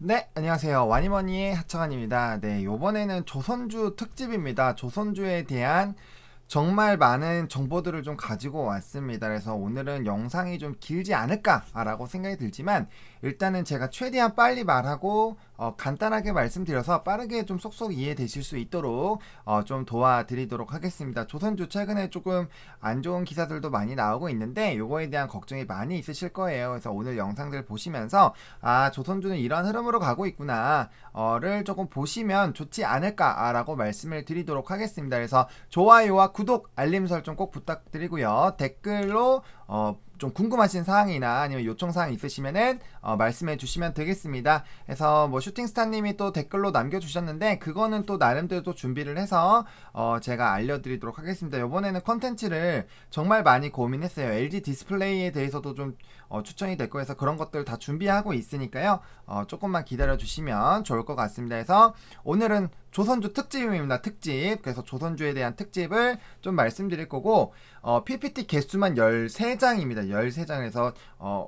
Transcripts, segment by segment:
네, 안녕하세요. 와니머니의 하청환입니다. 네, 요번에는 조선주 특집입니다. 조선주에 대한 정말 많은 정보들을 좀 가지고 왔습니다. 그래서 오늘은 영상이 좀 길지 않을까라고 생각이 들지만 일단은 제가 최대한 빨리 말하고 간단하게 말씀드려서 빠르게 좀 쏙쏙 이해되실 수 있도록 좀 도와드리도록 하겠습니다. 조선주 최근에 조금 안 좋은 기사들도 많이 나오고 있는데 요거에 대한 걱정이 많이 있으실 거예요. 그래서 오늘 영상들 보시면서 아, 조선주는 이런 흐름으로 가고 있구나 를 조금 보시면 좋지 않을까라고 말씀을 드리도록 하겠습니다. 그래서 좋아요와 구독, 알림 설정 꼭 부탁드리고요. 댓글로 좀 궁금하신 사항이나 아니면 요청사항 있으시면은 말씀해 주시면 되겠습니다. 그래서 뭐 슈팅스타님이 또 댓글로 남겨주셨는데 그거는 또 나름대로 또 준비를 해서 제가 알려드리도록 하겠습니다. 이번에는 컨텐츠를 정말 많이 고민했어요. LG 디스플레이에 대해서도 좀 추천이 됐고 해서 그런 것들 다 준비하고 있으니까요. 조금만 기다려 주시면 좋을 것 같습니다. 그래서 오늘은 조선주 특집입니다. 특집. 그래서 조선주에 대한 특집을 좀 말씀드릴 거고 PPT 개수만 13장입니다. 13장에서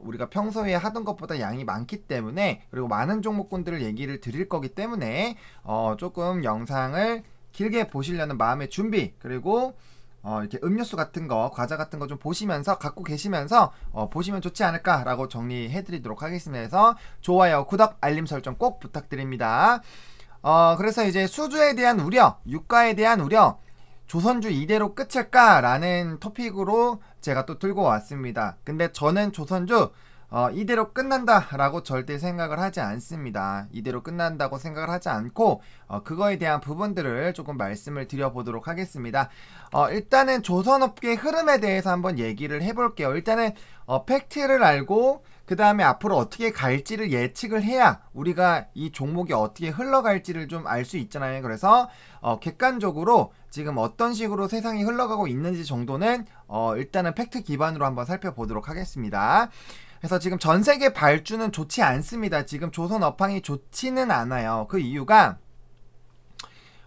우리가 평소에 하던 것보다 양이 많기 때문에 그리고 많은 종목군들을 얘기를 드릴 거기 때문에 조금 영상을 길게 보시려는 마음의 준비 그리고 이렇게 음료수 같은 거, 과자 같은 거 좀 보시면서 갖고 계시면서 보시면 좋지 않을까라고 정리해 드리도록 하겠습니다. 그래서 좋아요, 구독, 알림 설정 꼭 부탁드립니다. 그래서 이제 수주에 대한 우려, 유가에 대한 우려, 조선주 이대로 끝일까라는 토픽으로 제가 또 들고 왔습니다. 근데 저는 조선주 이대로 끝난다라고 절대 생각을 하지 않습니다. 이대로 끝난다고 생각을 하지 않고 그거에 대한 부분들을 조금 말씀을 드려보도록 하겠습니다. 일단은 조선업계 흐름에 대해서 한번 얘기를 해볼게요. 일단은 팩트를 알고 그 다음에 앞으로 어떻게 갈지를 예측을 해야 우리가 이 종목이 어떻게 흘러갈지를 좀 알 수 있잖아요. 그래서 객관적으로 지금 어떤 식으로 세상이 흘러가고 있는지 정도는 일단은 팩트 기반으로 한번 살펴보도록 하겠습니다. 그래서 지금 전세계 발주는 좋지 않습니다. 지금 조선 업황이 좋지는 않아요. 그 이유가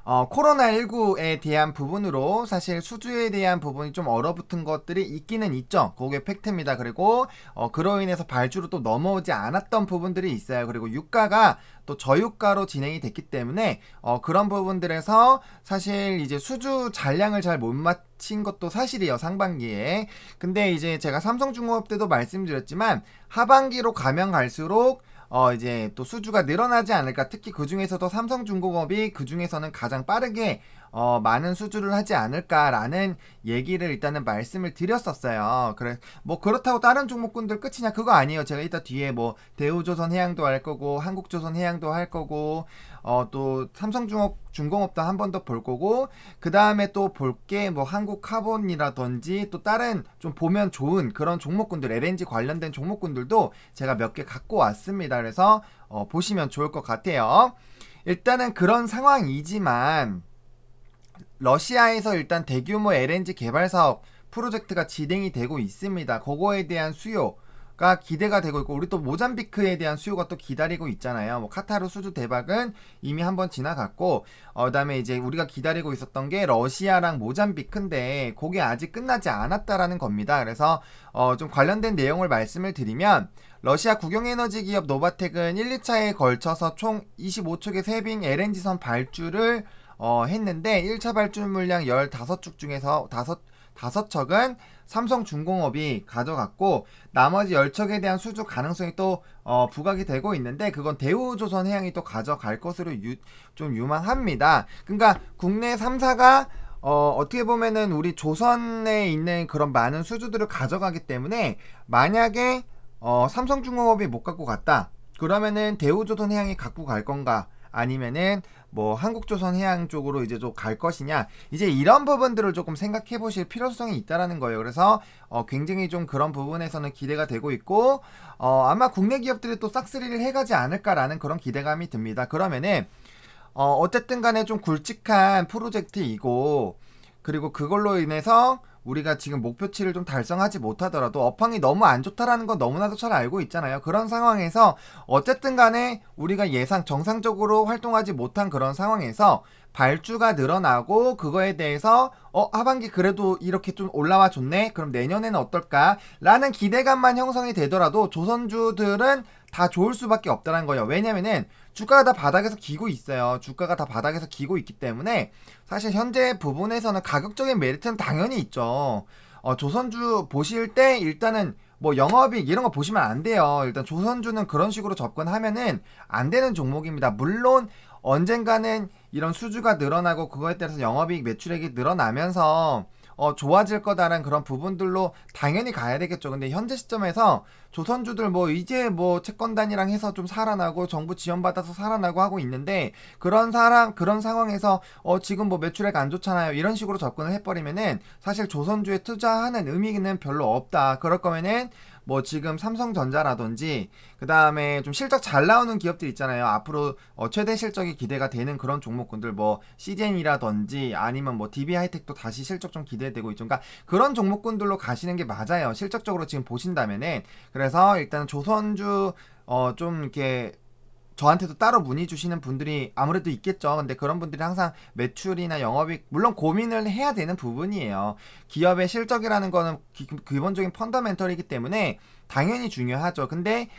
코로나19에 대한 부분으로 사실 수주에 대한 부분이 좀 얼어붙은 것들이 있기는 있죠. 그게 팩트입니다. 그리고 그로 인해서 발주로 또 넘어오지 않았던 부분들이 있어요. 그리고 유가가 또 저유가로 진행이 됐기 때문에 그런 부분들에서 사실 이제 수주 잔량을 잘 못 마친 것도 사실이에요. 상반기에. 근데 이제 제가 삼성중공업 때도 말씀드렸지만 하반기로 가면 갈수록 이제 또 수주가 늘어나지 않을까. 특히 그 중에서도 삼성중공업이 그 중에서는 가장 빠르게 많은 수주를 하지 않을까라는 얘기를 일단은 말씀을 드렸었어요. 그래 뭐 그렇다고 다른 종목군들 끝이냐 그거 아니에요. 제가 이따 뒤에 뭐 대우조선해양도 할 거고 한국조선해양도 할 거고 또 삼성중공업도 한 번 더 볼 거고 그 다음에 또 볼 게 뭐 한국카본이라든지 또 다른 좀 보면 좋은 그런 종목군들 LNG 관련된 종목군들도 제가 몇 개 갖고 왔습니다. 그래서 보시면 좋을 것 같아요. 일단은 그런 상황이지만 러시아에서 일단 대규모 LNG 개발 사업 프로젝트가 진행이 되고 있습니다. 그거에 대한 수요가 기대가 되고 있고 우리 또 모잠비크에 대한 수요가 또 기다리고 있잖아요. 뭐 카타르 수주 대박은 이미 한번 지나갔고 그다음에 이제 우리가 기다리고 있었던 게 러시아랑 모잠비크인데 그게 아직 끝나지 않았다라는 겁니다. 그래서 좀 관련된 내용을 말씀을 드리면 러시아 국영에너지 기업 노바텍은 1, 2차에 걸쳐서 총 25척의 세빙 LNG선 발주를 했는데 1차 발주 물량 15축 중에서 5척은 삼성중공업이 가져갔고 나머지 10척에 대한 수주 가능성이 또 부각이 되고 있는데 그건 대우조선해양이 또 가져갈 것으로 좀 유망합니다. 그러니까 국내 3사가 어떻게 보면은 우리 조선에 있는 그런 많은 수주들을 가져가기 때문에 만약에 삼성중공업이 못 갖고 갔다 그러면은 대우조선해양이 갖고 갈 건가 아니면은 뭐 한국조선해양 쪽으로 이제 좀 갈 것이냐 이제 이런 부분들을 조금 생각해 보실 필요성이 있다라는 거예요. 그래서 굉장히 좀 그런 부분에서는 기대가 되고 있고 아마 국내 기업들이 또 싹쓸이를 해가지 않을까라는 그런 기대감이 듭니다. 그러면은 어쨌든 간에 좀 굵직한 프로젝트이고 그리고 그걸로 인해서 우리가 지금 목표치를 좀 달성하지 못하더라도 업황이 너무 안 좋다라는 건 너무나도 잘 알고 있잖아요. 그런 상황에서 어쨌든 간에 우리가 정상적으로 활동하지 못한 그런 상황에서 발주가 늘어나고 그거에 대해서 하반기 그래도 이렇게 좀 올라와 줬네 그럼 내년에는 어떨까 라는 기대감만 형성이 되더라도 조선주들은 다 좋을 수밖에 없다는 거예요. 왜냐면은 주가가 다 바닥에서 기고 있어요. 주가가 다 바닥에서 기고 있기 때문에 사실 현재 부분에서는 가격적인 메리트는 당연히 있죠. 조선주 보실 때 일단은 뭐 영업이익 이런 거 보시면 안 돼요. 일단 조선주는 그런 식으로 접근하면은 안 되는 종목입니다. 물론 언젠가는 이런 수주가 늘어나고 그거에 따라서 영업이익 매출액이 늘어나면서 좋아질 거다라는 그런 부분들로 당연히 가야 되겠죠. 근데 현재 시점에서 조선주들 뭐 이제 뭐 채권단이랑 해서 좀 살아나고 정부 지원받아서 살아나고 하고 있는데 그런 상황에서 지금 뭐 매출액 안 좋잖아요. 이런 식으로 접근을 해버리면은 사실 조선주에 투자하는 의미는 별로 없다. 그럴 거면은 뭐 지금 삼성전자라든지 그 다음에 좀 실적 잘 나오는 기업들 있잖아요. 앞으로 최대 실적이 기대가 되는 그런 종목군들 뭐 CJN이라든지 아니면 뭐 DB하이텍도 다시 실적 좀 기대되고 있죠. 그러니까 그런 종목군들로 가시는 게 맞아요. 실적적으로 지금 보신다면은. 그래서 일단 조선주 좀 이렇게 저한테도 따로 문의 주시는 분들이 아무래도 있겠죠. 근데 그런 분들이 항상 매출이나 영업이익 물론 고민을 해야 되는 부분이에요. 기업의 실적이라는 거는 기본적인 펀더멘털이기 때문에 당연히 중요하죠. 근데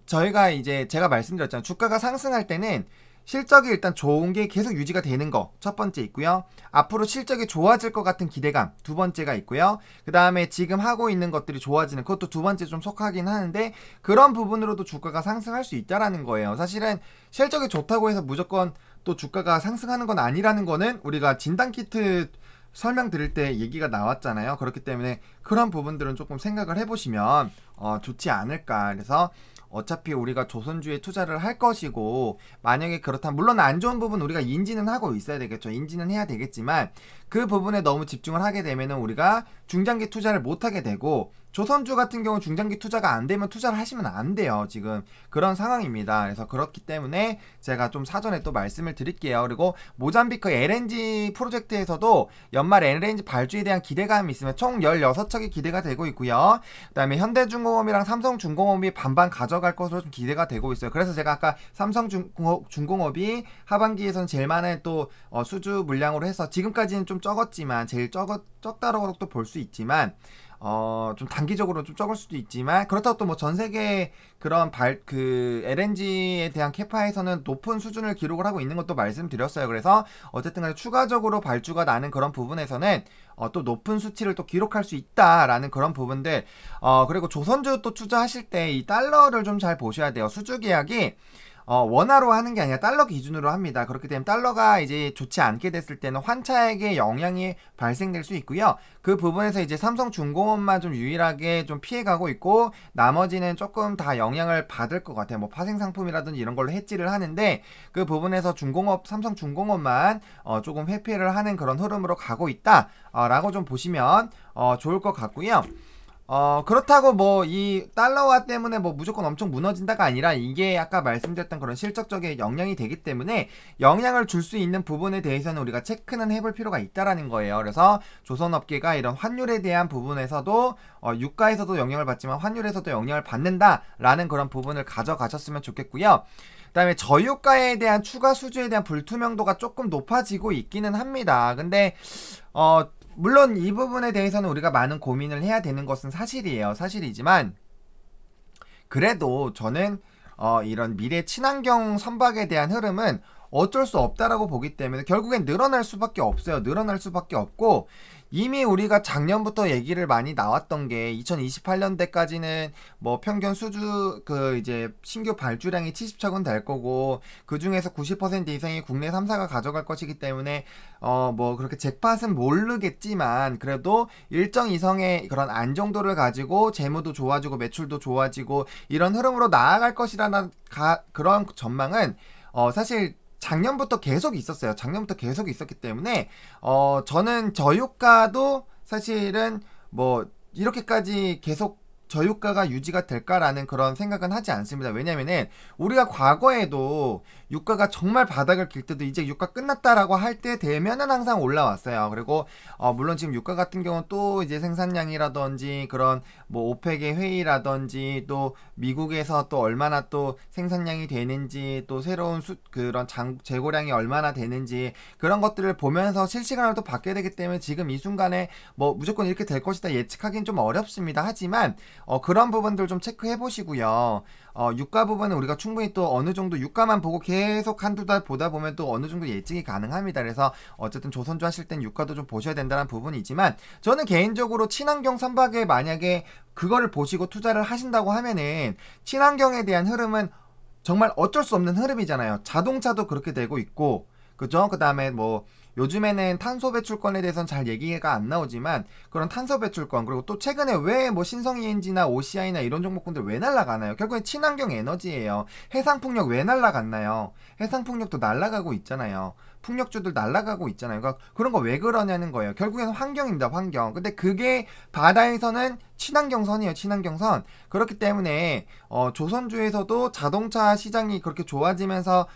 저희가 이제 제가 말씀드렸잖아요. 주가가 상승할 때는 실적이 일단 좋은 게 계속 유지가 되는 거 첫 번째 있고요. 앞으로 실적이 좋아질 것 같은 기대감 두 번째가 있고요. 그 다음에 지금 하고 있는 것들이 좋아지는 그것도 두 번째 좀 속하긴 하는데 그런 부분으로도 주가가 상승할 수 있다라는 거예요. 사실은 실적이 좋다고 해서 무조건 또 주가가 상승하는 건 아니라는 거는 우리가 진단키트 설명드릴 때 얘기가 나왔잖아요. 그렇기 때문에 그런 부분들은 조금 생각을 해보시면 좋지 않을까. 그래서 어차피 우리가 조선주에 투자를 할 것이고 만약에 그렇다면 물론 안 좋은 부분 우리가 인지는 하고 있어야 되겠죠. 인지는 해야 되겠지만 그 부분에 너무 집중을 하게 되면은 우리가 중장기 투자를 못 하게 되고 조선주 같은 경우 중장기 투자가 안 되면 투자를 하시면 안 돼요. 지금 그런 상황입니다. 그래서 그렇기 때문에 제가 좀 사전에 또 말씀을 드릴게요. 그리고 모잠비크 LNG 프로젝트에서도 연말 LNG 발주에 대한 기대감이 있으면 총 16척이 기대가 되고 있고요. 그 다음에 현대중공업이랑 삼성중공업이 반반 가져갈 것으로 좀 기대가 되고 있어요. 그래서 제가 아까 삼성중공업이 하반기에서는 제일 많은 또 수주 물량으로 해서 지금까지는 좀 적었지만 제일 적다라고 또 볼 수 있지만 좀 단기적으로 좀 적을 수도 있지만 그렇다고 또 뭐 전 세계 그런 LNG에 대한 캐파에서는 높은 수준을 기록을 하고 있는 것도 말씀드렸어요. 그래서 어쨌든 간에 추가적으로 발주가 나는 그런 부분에서는 또 높은 수치를 또 기록할 수 있다라는 그런 부분들 그리고 조선주 또 투자하실 때 이 달러를 좀 잘 보셔야 돼요. 수주 계약이 원화로 하는 게 아니라 달러 기준으로 합니다. 그렇기 때문에 달러가 이제 좋지 않게 됐을 때는 환차액에 영향이 발생될 수 있고요. 그 부분에서 이제 삼성중공업만 좀 유일하게 좀 피해가고 있고 나머지는 조금 다 영향을 받을 것 같아요. 뭐 파생상품이라든지 이런 걸로 해지를 하는데 그 부분에서 삼성중공업만 조금 회피를 하는 그런 흐름으로 가고 있다 라고 좀 보시면 좋을 것 같고요. 그렇다고 뭐 이 달러화 때문에 뭐 무조건 엄청 무너진다가 아니라 이게 아까 말씀드렸던 그런 실적적인 영향이 되기 때문에 영향을 줄 수 있는 부분에 대해서는 우리가 체크는 해볼 필요가 있다라는 거예요. 그래서 조선업계가 이런 환율에 대한 부분에서도 유가에서도 영향을 받지만 환율에서도 영향을 받는다라는 그런 부분을 가져가셨으면 좋겠고요. 그 다음에 저유가에 대한 추가 수주에 대한 불투명도가 조금 높아지고 있기는 합니다. 근데 물론 이 부분에 대해서는 우리가 많은 고민을 해야 되는 것은 사실이에요. 사실이지만 그래도 저는 이런 미래 친환경 선박에 대한 흐름은 어쩔 수 없다라고 보기 때문에 결국엔 늘어날 수밖에 없어요. 늘어날 수밖에 없고 이미 우리가 작년부터 얘기를 많이 나왔던 게 2028년대까지는 뭐 평균 수주 이제 신규 발주량이 70척은 될 거고 그 중에서 90% 이상이 국내 3사가 가져갈 것이기 때문에 뭐 그렇게 잭팟은 모르겠지만 그래도 일정 이상의 그런 안정도를 가지고 재무도 좋아지고 매출도 좋아지고 이런 흐름으로 나아갈 것이라는 그런 전망은 사실 작년부터 계속 있었어요. 작년부터 계속 있었기 때문에 저는 저유가도 사실은 뭐 이렇게까지 계속 저유가가 유지가 될까라는 그런 생각은 하지 않습니다. 왜냐면은 우리가 과거에도 유가가 정말 바닥을 길 때도 이제 유가 끝났다라고 할 때 되면은 항상 올라왔어요. 그리고 물론 지금 유가 같은 경우는 또 이제 생산량이라든지 그런 뭐 오펙의 회의라든지 또 미국에서 또 얼마나 또 생산량이 되는지 또 새로운 그런 재고량이 얼마나 되는지 그런 것들을 보면서 실시간으로 또 바뀌어야 되기 때문에 지금 이 순간에 뭐 무조건 이렇게 될 것이다 예측하기는 좀 어렵습니다. 하지만 그런 부분들 좀 체크해 보시고요. 유가 부분은 우리가 충분히 또 어느 정도 유가만 보고 계속 한두 달 보다 보면 또 어느 정도 예측이 가능합니다. 그래서 어쨌든 조선주 하실 땐 유가도 좀 보셔야 된다는 부분이지만 저는 개인적으로 친환경 선박에 만약에 그거를 보시고 투자를 하신다고 하면은 친환경에 대한 흐름은 정말 어쩔 수 없는 흐름이잖아요. 자동차도 그렇게 되고 있고 그죠? 그 다음에 뭐 요즘에는 탄소 배출권에 대해서는 잘 얘기가 안 나오지만 그런 탄소 배출권 그리고 또 최근에 왜 뭐 신성 ENG나 OCI나 이런 종목군들 왜 날라가나요? 결국엔 친환경 에너지예요. 해상풍력 왜 날라갔나요? 해상풍력도 날라가고 있잖아요. 풍력주들 날라가고 있잖아요. 그러니까 그런 거 왜 그러냐는 거예요. 결국엔 환경입니다. 환경. 근데 그게 바다에서는 친환경선이에요. 친환경선. 그렇기 때문에 조선주에서도 자동차 시장이 그렇게 좋아지면서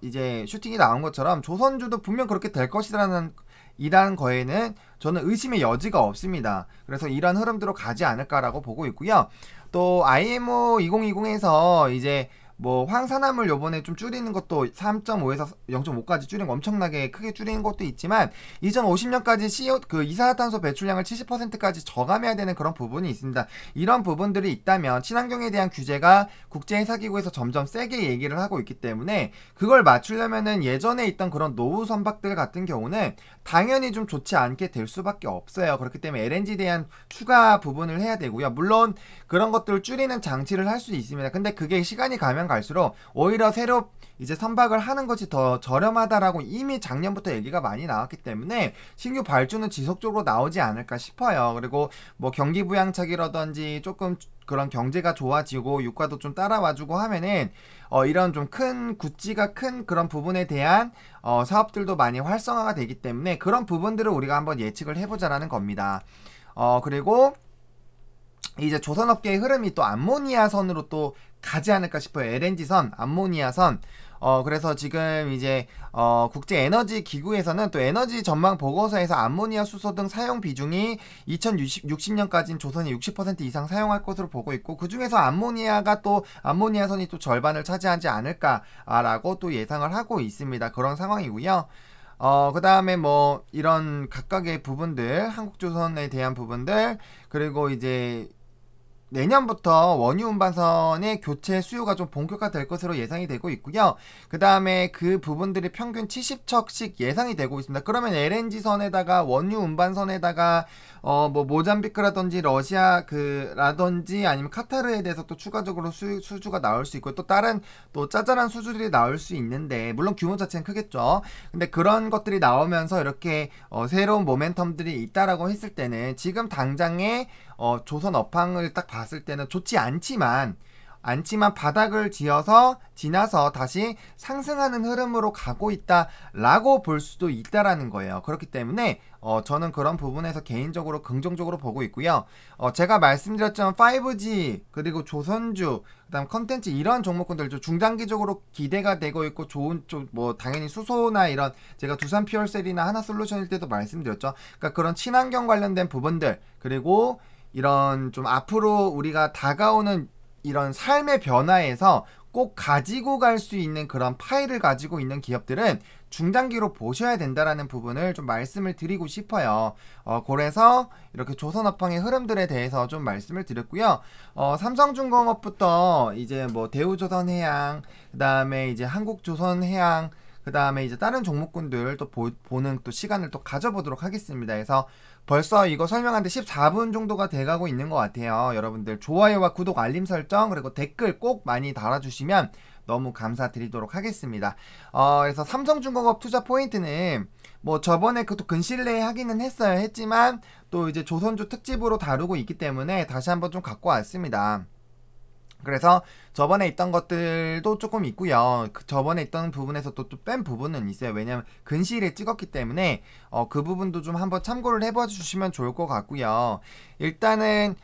이제 슈팅이 나온 것처럼 조선주도 분명 그렇게 될 것이라는 이란 거에는 저는 의심의 여지가 없습니다. 그래서 이런 흐름대로 가지 않을까라고 보고 있고요. 또 IMO 2020에서 이제 뭐 황산화물 요번에 좀 줄이는 것도 3.5에서 0.5까지 줄인 거 엄청나게 크게 줄이는 것도 있지만 2050년까지 CO 그 이산화탄소 배출량을 70%까지 저감해야 되는 그런 부분이 있습니다. 이런 부분들이 있다면 친환경에 대한 규제가 국제회사기구에서 점점 세게 얘기를 하고 있기 때문에 그걸 맞추려면은 예전에 있던 그런 노후 선박들 같은 경우는 당연히 좀 좋지 않게 될 수밖에 없어요. 그렇기 때문에 LNG에 대한 추가 부분을 해야 되고요. 물론 그런 것들을 줄이는 장치를 할 수 있습니다. 근데 그게 시간이 가면 갈수록 오히려 새로 이제 선박을 하는 것이 더 저렴하다라고 이미 작년부터 얘기가 많이 나왔기 때문에 신규 발주는 지속적으로 나오지 않을까 싶어요. 그리고 뭐 경기 부양책이라든지 조금 그런 경제가 좋아지고 유가도 좀 따라와주고 하면은 이런 좀 큰 구찌가 큰 그런 부분에 대한 사업들도 많이 활성화가 되기 때문에 그런 부분들을 우리가 한번 예측을 해보자라는 겁니다. 그리고 이제 조선업계의 흐름이 또 암모니아선으로 또 가지 않을까 싶어요. LNG선, 암모니아선. 그래서 지금 이제 국제에너지기구에서는 또 에너지 전망 보고서에서 암모니아 수소 등 사용 비중이 2060년까지는 조선이 60% 이상 사용할 것으로 보고 있고 그 중에서 암모니아선이 또 절반을 차지하지 않을까라고 또 예상을 하고 있습니다. 그런 상황이고요. 그 다음에 뭐 이런 각각의 부분들, 한국조선에 대한 부분들, 그리고 이제 내년부터 원유 운반선의 교체 수요가 좀 본격화될 것으로 예상이 되고 있고요. 그 다음에 그 부분들이 평균 70척씩 예상이 되고 있습니다. 그러면 LNG선에다가 원유 운반선에다가 뭐 모잠비크라든지 러시아라든지 아니면 카타르에 대해서 또 추가적으로 수주가 나올 수 있고 또 다른 또 짜잘한 수주들이 나올 수 있는데 물론 규모 자체는 크겠죠. 근데 그런 것들이 나오면서 이렇게 새로운 모멘텀들이 있다라고 했을 때는 지금 당장에 조선 업황을 딱 봤을 때는 좋지 않지만 바닥을 지나서 다시 상승하는 흐름으로 가고 있다라고 볼 수도 있다라는 거예요. 그렇기 때문에 저는 그런 부분에서 개인적으로 긍정적으로 보고 있고요. 제가 말씀드렸지만 5G 그리고 조선주 그다음 컨텐츠 이런 종목군들 좀 중장기적으로 기대가 되고 있고 좋은 쪽 뭐 당연히 수소나 이런 제가 두산 퓨얼셀이나 하나솔루션일 때도 말씀드렸죠. 그러니까 그런 친환경 관련된 부분들 그리고 이런 좀 앞으로 우리가 다가오는 이런 삶의 변화에서 꼭 가지고 갈 수 있는 그런 파일을 가지고 있는 기업들은 중장기로 보셔야 된다라는 부분을 좀 말씀을 드리고 싶어요. 그래서 이렇게 조선업황의 흐름들에 대해서 좀 말씀을 드렸고요. 삼성중공업부터 이제 뭐 대우조선해양, 그 다음에 이제 한국조선해양, 그 다음에 이제 다른 종목군들 또 보는 또 시간을 또 가져보도록 하겠습니다. 그래서 벌써 이거 설명하는데 14분 정도가 돼가고 있는 것 같아요. 여러분들 좋아요와 구독, 알림 설정 그리고 댓글 꼭 많이 달아주시면 너무 감사드리도록 하겠습니다. 그래서 삼성중공업 투자 포인트는 뭐 저번에 그것도 근실내 하기는 했지만 또 이제 조선주 특집으로 다루고 있기 때문에 다시 한번 좀 갖고 왔습니다. 그래서 저번에 있던 것들도 조금 있고요. 저번에 있던 부분에서 또 뺀 부분은 있어요. 왜냐면 근시일에 찍었기 때문에 그 부분도 좀 한번 참고를 해봐 주시면 좋을 것 같고요. 일단은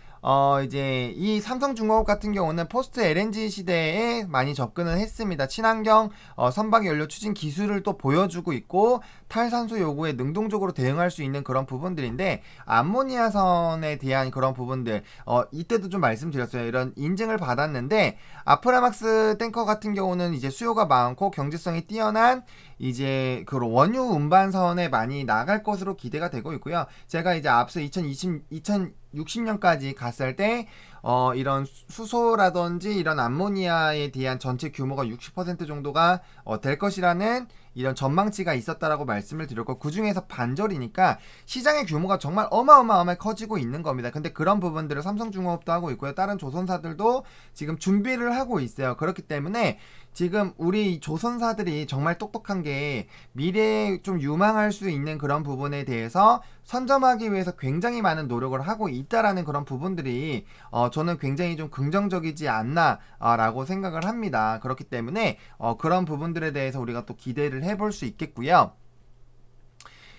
이제 이 삼성중공업 같은 경우는 포스트 LNG 시대에 많이 접근을 했습니다. 친환경 선박 연료 추진 기술을 또 보여주고 있고 탈산소 요구에 능동적으로 대응할 수 있는 그런 부분들인데 암모니아선에 대한 그런 부분들 이때도 좀 말씀드렸어요. 이런 인증을 받았는데 아프라막스 탱커 같은 경우는 이제 수요가 많고 경제성이 뛰어난 이제 그 원유 운반선에 많이 나갈 것으로 기대가 되고 있고요. 제가 이제 앞서 2060년까지 갔을 때 이런 수소라든지 이런 암모니아에 대한 전체 규모가 60% 정도가 될 것이라는 이런 전망치가 있었다라고 말씀을 드렸고 그 중에서 반절이니까 시장의 규모가 정말 어마어마하게 커지고 있는 겁니다. 근데 그런 부분들을 삼성중공업도 하고 있고요. 다른 조선사들도 지금 준비를 하고 있어요. 그렇기 때문에 지금 우리 조선사들이 정말 똑똑한 게 미래에 좀 유망할 수 있는 그런 부분에 대해서 선점하기 위해서 굉장히 많은 노력을 하고 있다라는 그런 부분들이 저는 굉장히 좀 긍정적이지 않나 라고 생각을 합니다. 그렇기 때문에 그런 부분들에 대해서 우리가 또 기대를 해볼 수 있겠고요.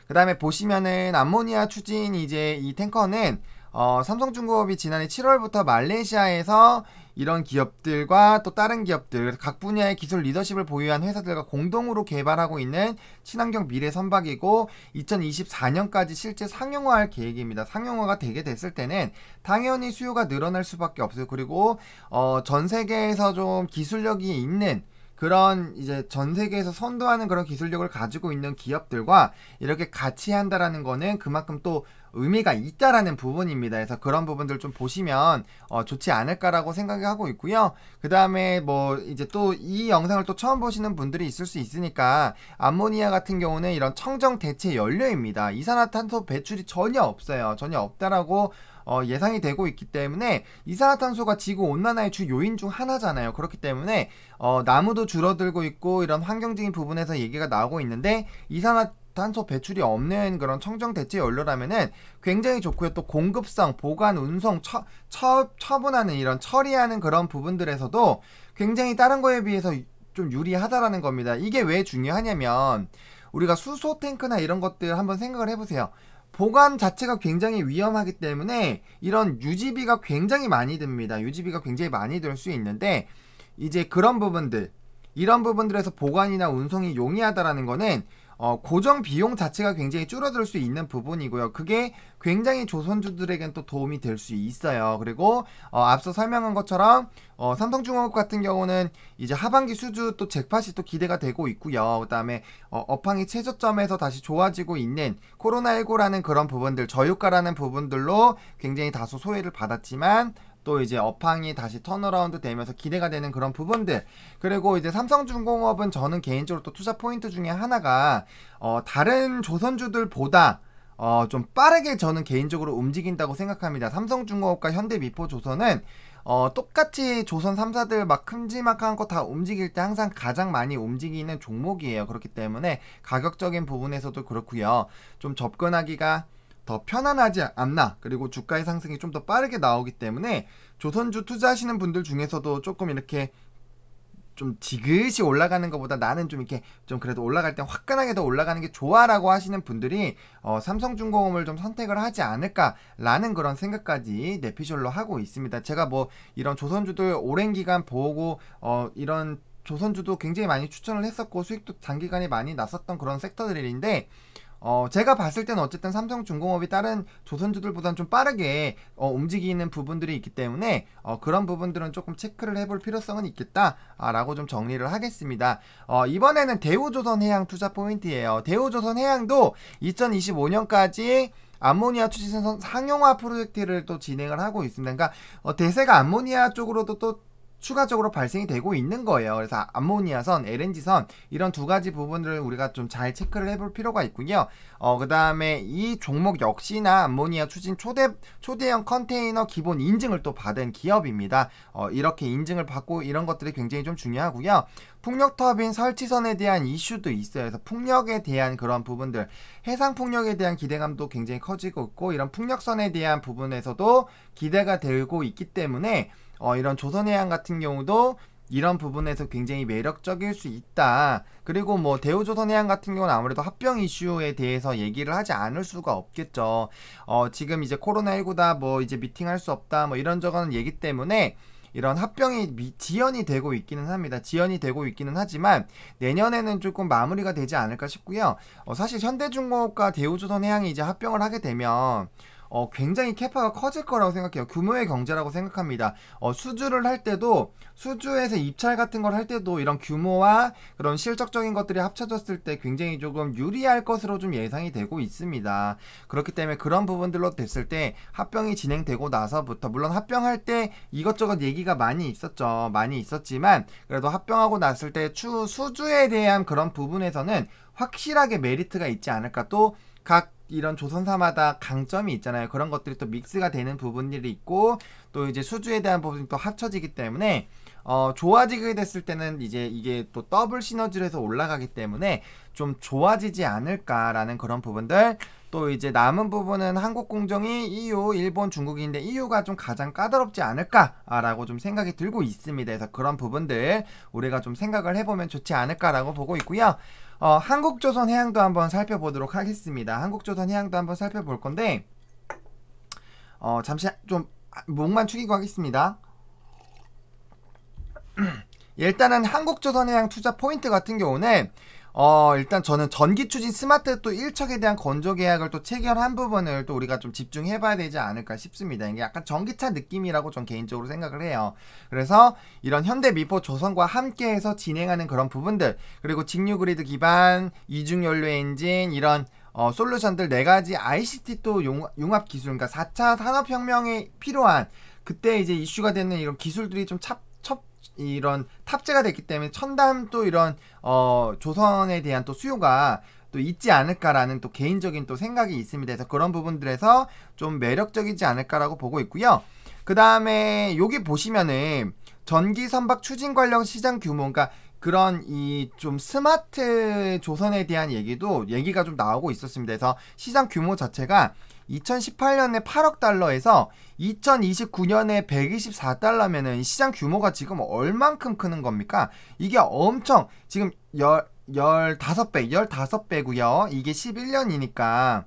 그 다음에 보시면은 암모니아 추진 이제 이 탱커는 삼성중공업이 지난해 7월부터 말레이시아에서 이런 기업들과 또 다른 기업들 각 분야의 기술 리더십을 보유한 회사들과 공동으로 개발하고 있는 친환경 미래 선박이고 2024년까지 실제 상용화할 계획입니다. 상용화가 되게 됐을 때는 당연히 수요가 늘어날 수밖에 없어요. 그리고 전 세계에서 좀 기술력이 있는 그런 이제 전 세계에서 선도하는 그런 기술력을 가지고 있는 기업들과 이렇게 같이 한다라는 거는 그만큼 또 의미가 있다라는 부분입니다. 그래서 그런 부분들 좀 보시면 좋지 않을까라고 생각하고 있고요. 그 다음에 뭐 이제 또 이 영상을 또 처음 보시는 분들이 있을 수 있으니까 암모니아 같은 경우는 이런 청정 대체 연료입니다. 이산화탄소 배출이 전혀 없어요. 전혀 없다라고 예상이 되고 있기 때문에 이산화탄소가 지구 온난화의 주 요인 중 하나잖아요. 그렇기 때문에 나무도 줄어들고 있고 이런 환경적인 부분에서 얘기가 나오고 있는데 이산화탄소 배출이 없는 그런 청정 대체 연료라면은 굉장히 좋고요. 또 공급성, 보관, 운송, 처분하는 이런 처리하는 그런 부분들에서도 굉장히 다른 거에 비해서 좀 유리하다라는 겁니다. 이게 왜 중요하냐면 우리가 수소 탱크나 이런 것들 한번 생각을 해보세요. 보관 자체가 굉장히 위험하기 때문에 이런 유지비가 굉장히 많이 듭니다. 유지비가 굉장히 많이 들 수 있는데 이제 그런 부분들 이런 부분들에서 보관이나 운송이 용이하다라는 거는 고정 비용 자체가 굉장히 줄어들 수 있는 부분이고요. 그게 굉장히 조선주들에겐 또 도움이 될 수 있어요. 그리고 앞서 설명한 것처럼 삼성중공업 같은 경우는 이제 하반기 수주 또 잭팟이 또 기대가 되고 있고요. 그 다음에 업황이 최저점에서 다시 좋아지고 있는 코로나19라는 그런 부분들, 저유가라는 부분들로 굉장히 다소 소외를 받았지만 또 이제 업황이 다시 턴어라운드 되면서 기대가 되는 그런 부분들. 그리고 이제 삼성중공업은 저는 개인적으로 또 투자 포인트 중에 하나가 다른 조선주들보다 좀 빠르게 저는 개인적으로 움직인다고 생각합니다. 삼성중공업과 현대미포조선은 똑같이 조선 3사들 막 큼지막한 거 다 움직일 때 항상 가장 많이 움직이는 종목이에요. 그렇기 때문에 가격적인 부분에서도 그렇고요. 좀 접근하기가 더 편안하지 않나. 그리고 주가의 상승이 좀 더 빠르게 나오기 때문에 조선주 투자하시는 분들 중에서도 조금 이렇게 좀 지그시 올라가는 것보다 나는 좀 이렇게 좀 그래도 올라갈 때 화끈하게 더 올라가는 게 좋아라고 하시는 분들이 삼성중공업을 좀 선택을 하지 않을까라는 그런 생각까지 내피셜로 하고 있습니다. 제가 뭐 이런 조선주들 오랜 기간 보고 이런 조선주도 굉장히 많이 추천을 했었고 수익도 단기간에 많이 났었던 그런 섹터들인데 제가 봤을 때는 어쨌든 삼성중공업이 다른 조선주들보다는 좀 빠르게 움직이는 부분들이 있기 때문에 그런 부분들은 조금 체크를 해볼 필요성은 있겠다라고 좀 정리를 하겠습니다. 이번에는 대우조선해양 투자 포인트예요. 대우조선해양도 2025년까지 암모니아 추진선 상용화 프로젝트를 또 진행을 하고 있습니다. 그러니까 대세가 암모니아 쪽으로도 또 추가적으로 발생이 되고 있는 거예요. 그래서 암모니아선, LNG선 이런 두 가지 부분들을 우리가 좀 잘 체크를 해볼 필요가 있고요. 그 다음에 이 종목 역시나 암모니아 추진 초대형 컨테이너 기본 인증을 또 받은 기업입니다. 이렇게 인증을 받고 이런 것들이 굉장히 좀 중요하고요. 풍력터빈 설치선에 대한 이슈도 있어요. 그래서 풍력에 대한 그런 부분들, 해상 풍력에 대한 기대감도 굉장히 커지고 있고 이런 풍력선에 대한 부분에서도 기대가 되고 있기 때문에 이런 조선해양 같은 경우도 이런 부분에서 굉장히 매력적일 수 있다. 그리고 뭐 대우조선해양 같은 경우는 아무래도 합병 이슈에 대해서 얘기를 하지 않을 수가 없겠죠. 지금 이제 코로나19다, 뭐 이제 미팅할 수 없다, 뭐 이런저런 얘기 때문에 이런 합병이 지연이 되고 있기는 합니다. 지연이 되고 있기는 하지만 내년에는 조금 마무리가 되지 않을까 싶고요. 사실 현대중공업과 대우조선해양이 이제 합병을 하게 되면 굉장히 캐파가 커질 거라고 생각해요. 규모의 경제라고 생각합니다. 수주를 할 때도, 수주에서 입찰 같은 걸 할 때도 이런 규모와 그런 실적적인 것들이 합쳐졌을 때 굉장히 조금 유리할 것으로 좀 예상이 되고 있습니다. 그렇기 때문에 그런 부분들로 됐을 때 합병이 진행되고 나서부터, 물론 합병할 때 이것저것 얘기가 많이 있었죠. 많이 있었지만 그래도 합병하고 났을 때 수주에 대한 그런 부분에서는 확실하게 메리트가 있지 않을까. 또 각 이런 조선사마다 강점이 있잖아요. 그런 것들이 또 믹스가 되는 부분들이 있고, 또 이제 수주에 대한 부분이 또 합쳐지기 때문에 좋아지게 됐을 때는 이제 이게 또 더블 시너지로 해서 올라가기 때문에 좀 좋아지지 않을까라는 그런 부분들. 또 이제 남은 부분은 한국공정이 EU, 일본, 중국인데 EU가 좀 가장 까다롭지 않을까라고 좀 생각이 들고 있습니다. 그래서 그런 부분들 우리가 좀 생각을 해보면 좋지 않을까라고 보고 있고요. 한국조선해양도 한번 살펴보도록 하겠습니다. 한국조선해양도 한번 살펴볼 건데, 잠시 좀 목만 축이고 하겠습니다. 일단은 한국조선해양 투자 포인트 같은 경우는 일단 저는 전기추진 스마트 또 1척에 대한 건조 계약을 또 체결한 부분을 또 우리가 좀 집중해봐야 되지 않을까 싶습니다. 이게 약간 전기차 느낌이라고 전 개인적으로 생각을 해요. 그래서 이런 현대미포 조선과 함께해서 진행하는 그런 부분들, 그리고 직류그리드 기반, 이중연료 엔진, 이런 솔루션들 4가지 ICT 또 융합 기술, 그러니까 4차 산업혁명에 필요한, 그때 이제 이슈가 되는 이런 기술들이 좀 이런 탑재가 됐기 때문에 첨단 또 이런 조선에 대한 또 수요가 또 있지 않을까라는 또 개인적인 또 생각이 있습니다. 그래서 그런 부분들에서 좀 매력적이지 않을까라고 보고 있고요. 그 다음에 여기 보시면은 전기 선박 추진 관련 시장 규모, 그러니까 그런 이 좀 스마트 조선에 대한 얘기가 좀 나오고 있었습니다. 그래서 시장 규모 자체가 2018년에 8억 달러에서 2029년에 124달러면은 시장 규모가 지금 얼만큼 크는 겁니까? 이게 엄청 지금 15배고요. 이게 11년이니까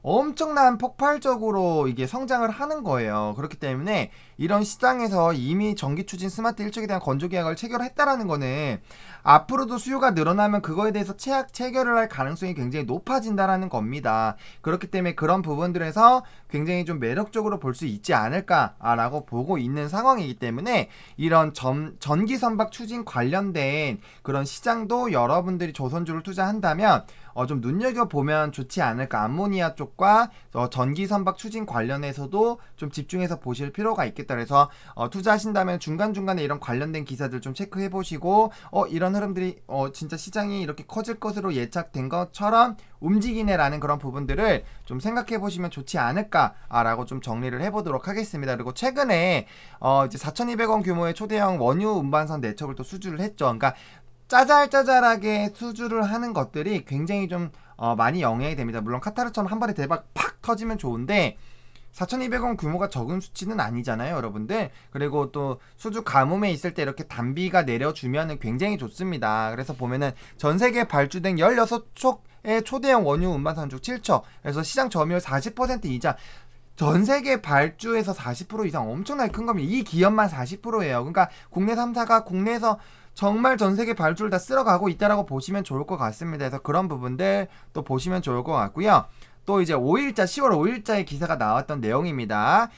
엄청난 폭발적으로 이게 성장을 하는 거예요. 그렇기 때문에 이런 시장에서 이미 전기추진 스마트 1척에 대한 건조 계약을 체결했다라는 거는 앞으로도 수요가 늘어나면 그거에 대해서 체결을 할 가능성이 굉장히 높아진다라는 겁니다. 그렇기 때문에 그런 부분들에서 굉장히 좀 매력적으로 볼 수 있지 않을까라고 보고 있는 상황이기 때문에 이런 전기 선박 추진 관련된 그런 시장도 여러분들이 조선주를 투자한다면 좀 눈여겨보면 좋지 않을까. 암모니아 쪽과 전기 선박 추진 관련해서도 좀 집중해서 보실 필요가 있겠다. 그래서 투자하신다면 중간중간에 이런 관련된 기사들 좀 체크해보시고 이런 흐름들이 진짜 시장이 이렇게 커질 것으로 예측된 것처럼 움직이네 라는 그런 부분들을 좀 생각해보시면 좋지 않을까라고 좀 정리를 해보도록 하겠습니다. 그리고 최근에 이제 4,200원 규모의 초대형 원유 운반선 4척을 또 수주를 했죠. 그러니까 짜잘짜잘하게 수주를 하는 것들이 굉장히 좀 많이 영향이 됩니다. 물론 카타르처럼 한 번에 대박 팍 터지면 좋은데 4,200원 규모가 적은 수치는 아니잖아요, 여러분들. 그리고 또 수주 가뭄에 있을 때 이렇게 단비가 내려주면 굉장히 좋습니다. 그래서 보면은 전 세계에 발주된 16척의 초대형 원유 운반선 중 7척, 그래서 시장 점유율 40% 이자, 전 세계 발주에서 40% 이상 엄청나게 큰 겁니다. 이 기업만 40%예요. 그러니까 국내 3사가 국내에서 정말 전 세계 발주를 다 쓸어가고 있다라고 보시면 좋을 것 같습니다. 그래서 그런 부분들 또 보시면 좋을 것 같고요. 또 이제 5일자 10월 5일자에 기사가 나왔던 내용입니다.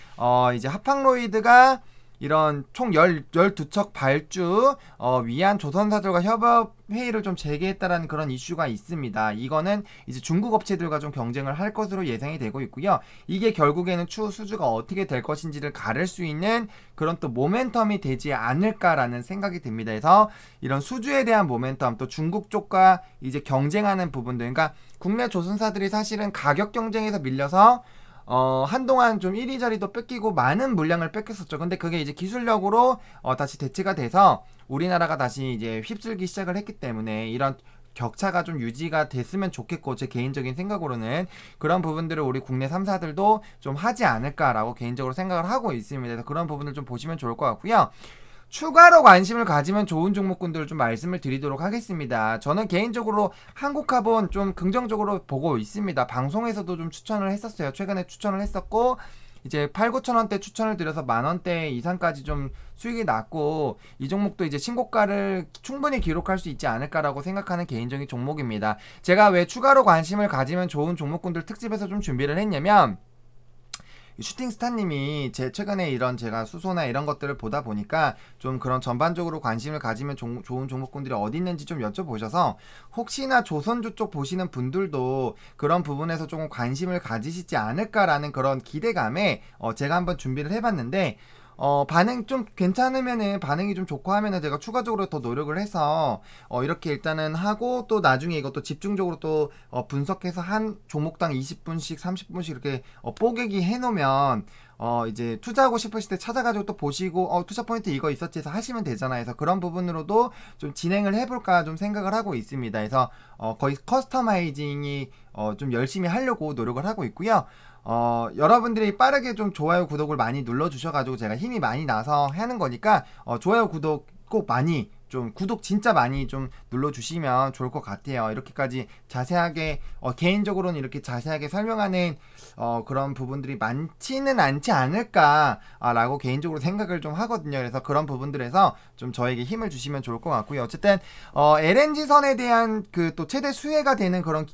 이제 하팡로이드가 이런 총 12척 발주 위한 조선사들과 협업 회의를 좀 재개했다라는 그런 이슈가 있습니다. 이거는 이제 중국 업체들과 좀 경쟁을 할 것으로 예상이 되고 있고요. 이게 결국에는 추후 수주가 어떻게 될 것인지를 가를 수 있는 그런 또 모멘텀이 되지 않을까라는 생각이 듭니다. 그래서 이런 수주에 대한 모멘텀, 또 중국 쪽과 이제 경쟁하는 부분들, 그러니까 국내 조선사들이 사실은 가격 경쟁에서 밀려서 한동안 좀 1위 자리도 뺏기고 많은 물량을 뺏겼었죠. 근데 그게 이제 기술력으로 다시 대체가 돼서 우리나라가 다시 이제 휩쓸기 시작을 했기 때문에 이런 격차가 좀 유지가 됐으면 좋겠고, 제 개인적인 생각으로는 그런 부분들을 우리 국내 3사들도 좀 하지 않을까라고 개인적으로 생각을 하고 있습니다. 그래서 그런 부분을 좀 보시면 좋을 것 같고요. 추가로 관심을 가지면 좋은 종목군들을 좀 말씀을 드리도록 하겠습니다. 저는 개인적으로 한국화본 좀 긍정적으로 보고 있습니다. 방송에서도 좀 추천을 했었어요. 최근에 추천을 했었고, 이제 8, 9천원대 추천을 드려서 만원대 이상까지 좀 수익이 났고, 이 종목도 이제 신고가를 충분히 기록할 수 있지 않을까라고 생각하는 개인적인 종목입니다. 제가 왜 추가로 관심을 가지면 좋은 종목군들 특집에서 좀 준비를 했냐면, 슈팅스타님이 제 최근에 이런 제가 수소나 이런 것들을 보다 보니까 좀 그런 전반적으로 관심을 가지면 좋은 종목군들이 어디 있는지 좀 여쭤보셔서, 혹시나 조선주 쪽 보시는 분들도 그런 부분에서 조금 관심을 가지시지 않을까라는 그런 기대감에 제가 한번 준비를 해봤는데, 반응 좀 괜찮으면은, 반응이 좀 좋고 하면은 제가 추가적으로 더 노력을 해서 이렇게 일단은 하고, 또 나중에 이것도 집중적으로 또 분석해서 한 종목당 20분씩 30분씩 이렇게 뽀개기 해놓으면 이제 투자하고 싶으실 때 찾아가지고 또 보시고 투자 포인트 이거 있었지 해서 하시면 되잖아요. 그래서 그런 부분으로도 좀 진행을 해볼까 좀 생각을 하고 있습니다. 그래서 거의 커스터마이징이 좀 열심히 하려고 노력을 하고 있고요. 여러분들이 빠르게 좀 좋아요 구독을 많이 눌러주셔가지고 제가 힘이 많이 나서 하는 거니까 좋아요 구독 꼭 많이 좀, 구독 진짜 많이 좀 눌러주시면 좋을 것 같아요. 이렇게까지 자세하게 개인적으로는 이렇게 자세하게 설명하는 그런 부분들이 많지는 않지 않을까 라고 개인적으로 생각을 좀 하거든요. 그래서 그런 부분들에서 좀 저에게 힘을 주시면 좋을 것 같고요. 어쨌든 LNG선에 대한 그 또 최대 수혜가 되는 그런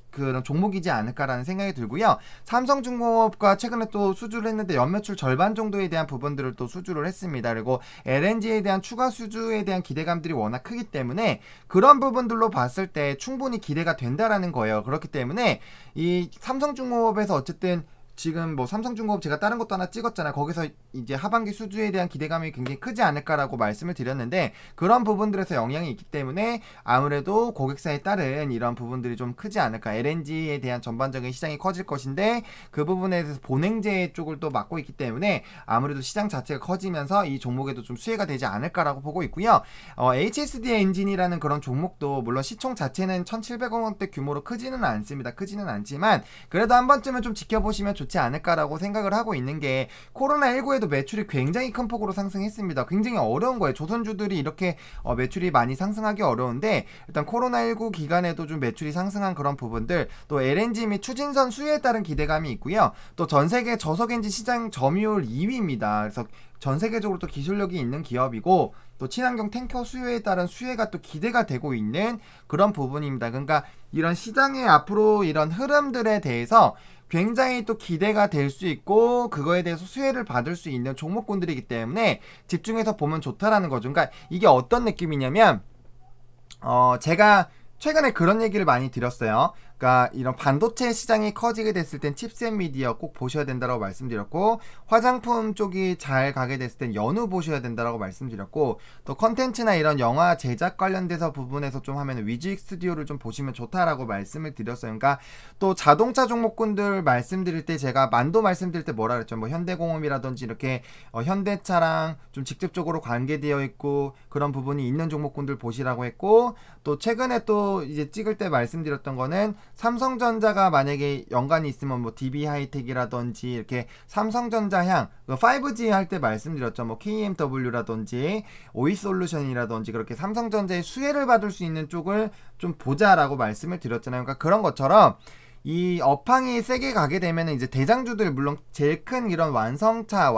종목이지 않을까라는 생각이 들고요. 삼성중공업과 최근에 또 수주를 했는데 연매출 절반 정도에 대한 부분들을 또 수주를 했습니다. 그리고 LNG에 대한 추가 수주에 대한 기대감들이 워낙 크기 때문에 그런 부분들로 봤을 때 충분히 기대가 된다라는 거예요. 그렇기 때문에 이 삼성중공업에서 어쨌든 지금 뭐 삼성중공업 제가 다른 것도 하나 찍었잖아요. 거기서 이제 하반기 수주에 대한 기대감이 굉장히 크지 않을까라고 말씀을 드렸는데, 그런 부분들에서 영향이 있기 때문에 아무래도 고객사에 따른 이런 부분들이 좀 크지 않을까. LNG에 대한 전반적인 시장이 커질 것인데 그 부분에 대해서 본행제 쪽을 또 맡고 있기 때문에 아무래도 시장 자체가 커지면서 이 종목에도 좀 수혜가 되지 않을까라고 보고 있고요. HSD 엔진이라는 그런 종목도 물론 시총 자체는 1,700억원대 규모로 크지는 않습니다. 크지는 않지만 그래도 한 번쯤은 좀 지켜보시면 좋지 않을까라고 생각을 하고 있는 게, 코로나19에도 매출이 굉장히 큰 폭으로 상승했습니다. 굉장히 어려운 거예요. 조선주들이 이렇게 매출이 많이 상승하기 어려운데, 일단 코로나19 기간에도 좀 매출이 상승한 그런 부분들, 또 LNG 및 추진선 수혜에 따른 기대감이 있고요. 또 전세계 저속엔진 시장 점유율 2위입니다. 그래서 전 세계적으로 또 기술력이 있는 기업이고, 또 친환경 탱커 수요에 따른 수혜가 또 기대가 되고 있는 그런 부분입니다. 그러니까 이런 시장의 앞으로 이런 흐름들에 대해서 굉장히 또 기대가 될 수 있고, 그거에 대해서 수혜를 받을 수 있는 종목군들이기 때문에 집중해서 보면 좋다라는 거죠. 그러니까 이게 어떤 느낌이냐면, 제가 최근에 그런 얘기를 많이 드렸어요. 그러니까 이런 반도체 시장이 커지게 됐을 땐 칩셋 미디어 꼭 보셔야 된다고 말씀드렸고, 화장품 쪽이 잘 가게 됐을 땐 연우 보셔야 된다고 말씀드렸고, 또 컨텐츠나 이런 영화 제작 관련돼서 부분에서 좀 하면 위즈익 스튜디오를 좀 보시면 좋다라고 말씀을 드렸어요. 그러니까 또 자동차 종목군들 말씀드릴 때 제가 만도 말씀드릴 때 뭐라 그랬죠? 뭐 현대공업이라든지 이렇게 현대차랑 좀 직접적으로 관계되어 있고 그런 부분이 있는 종목군들 보시라고 했고, 또 최근에 또 이제 찍을 때 말씀드렸던 거는 삼성전자가 만약에 연관이 있으면 뭐 DB하이텍이라든지 이렇게 삼성전자향 5G 할 때 말씀드렸죠. 뭐 KMW라든지 오이솔루션이라든지 그렇게 삼성전자의 수혜를 받을 수 있는 쪽을 좀 보자라고 말씀을 드렸잖아요. 그러니까 그런 것처럼 이 업황이 세게 가게 되면 이제 대장주들, 물론 제일 큰 이런 완성차,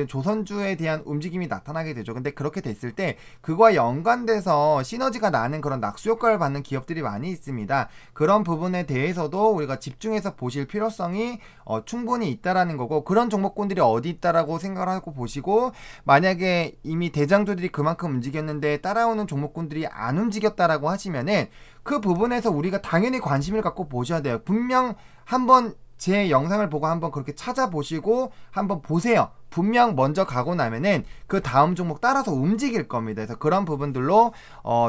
조선주에 대한 움직임이 나타나게 되죠. 근데 그렇게 됐을 때 그거와 연관돼서 시너지가 나는 그런 낙수 효과를 받는 기업들이 많이 있습니다. 그런 부분에 대해서도 우리가 집중해서 보실 필요성이 충분히 있다라는 거고, 그런 종목군들이 어디 있다라고 생각을 하고 보시고, 만약에 이미 대장주들이 그만큼 움직였는데 따라오는 종목군들이 안 움직였다라고 하시면은 그 부분에서 우리가 당연히 관심을 갖고 보셔야 돼요. 분명 한번 제 영상을 보고 한번 그렇게 찾아보시고 한번 보세요. 분명 먼저 가고 나면은 그 다음 종목 따라서 움직일 겁니다. 그래서 그런 부분들로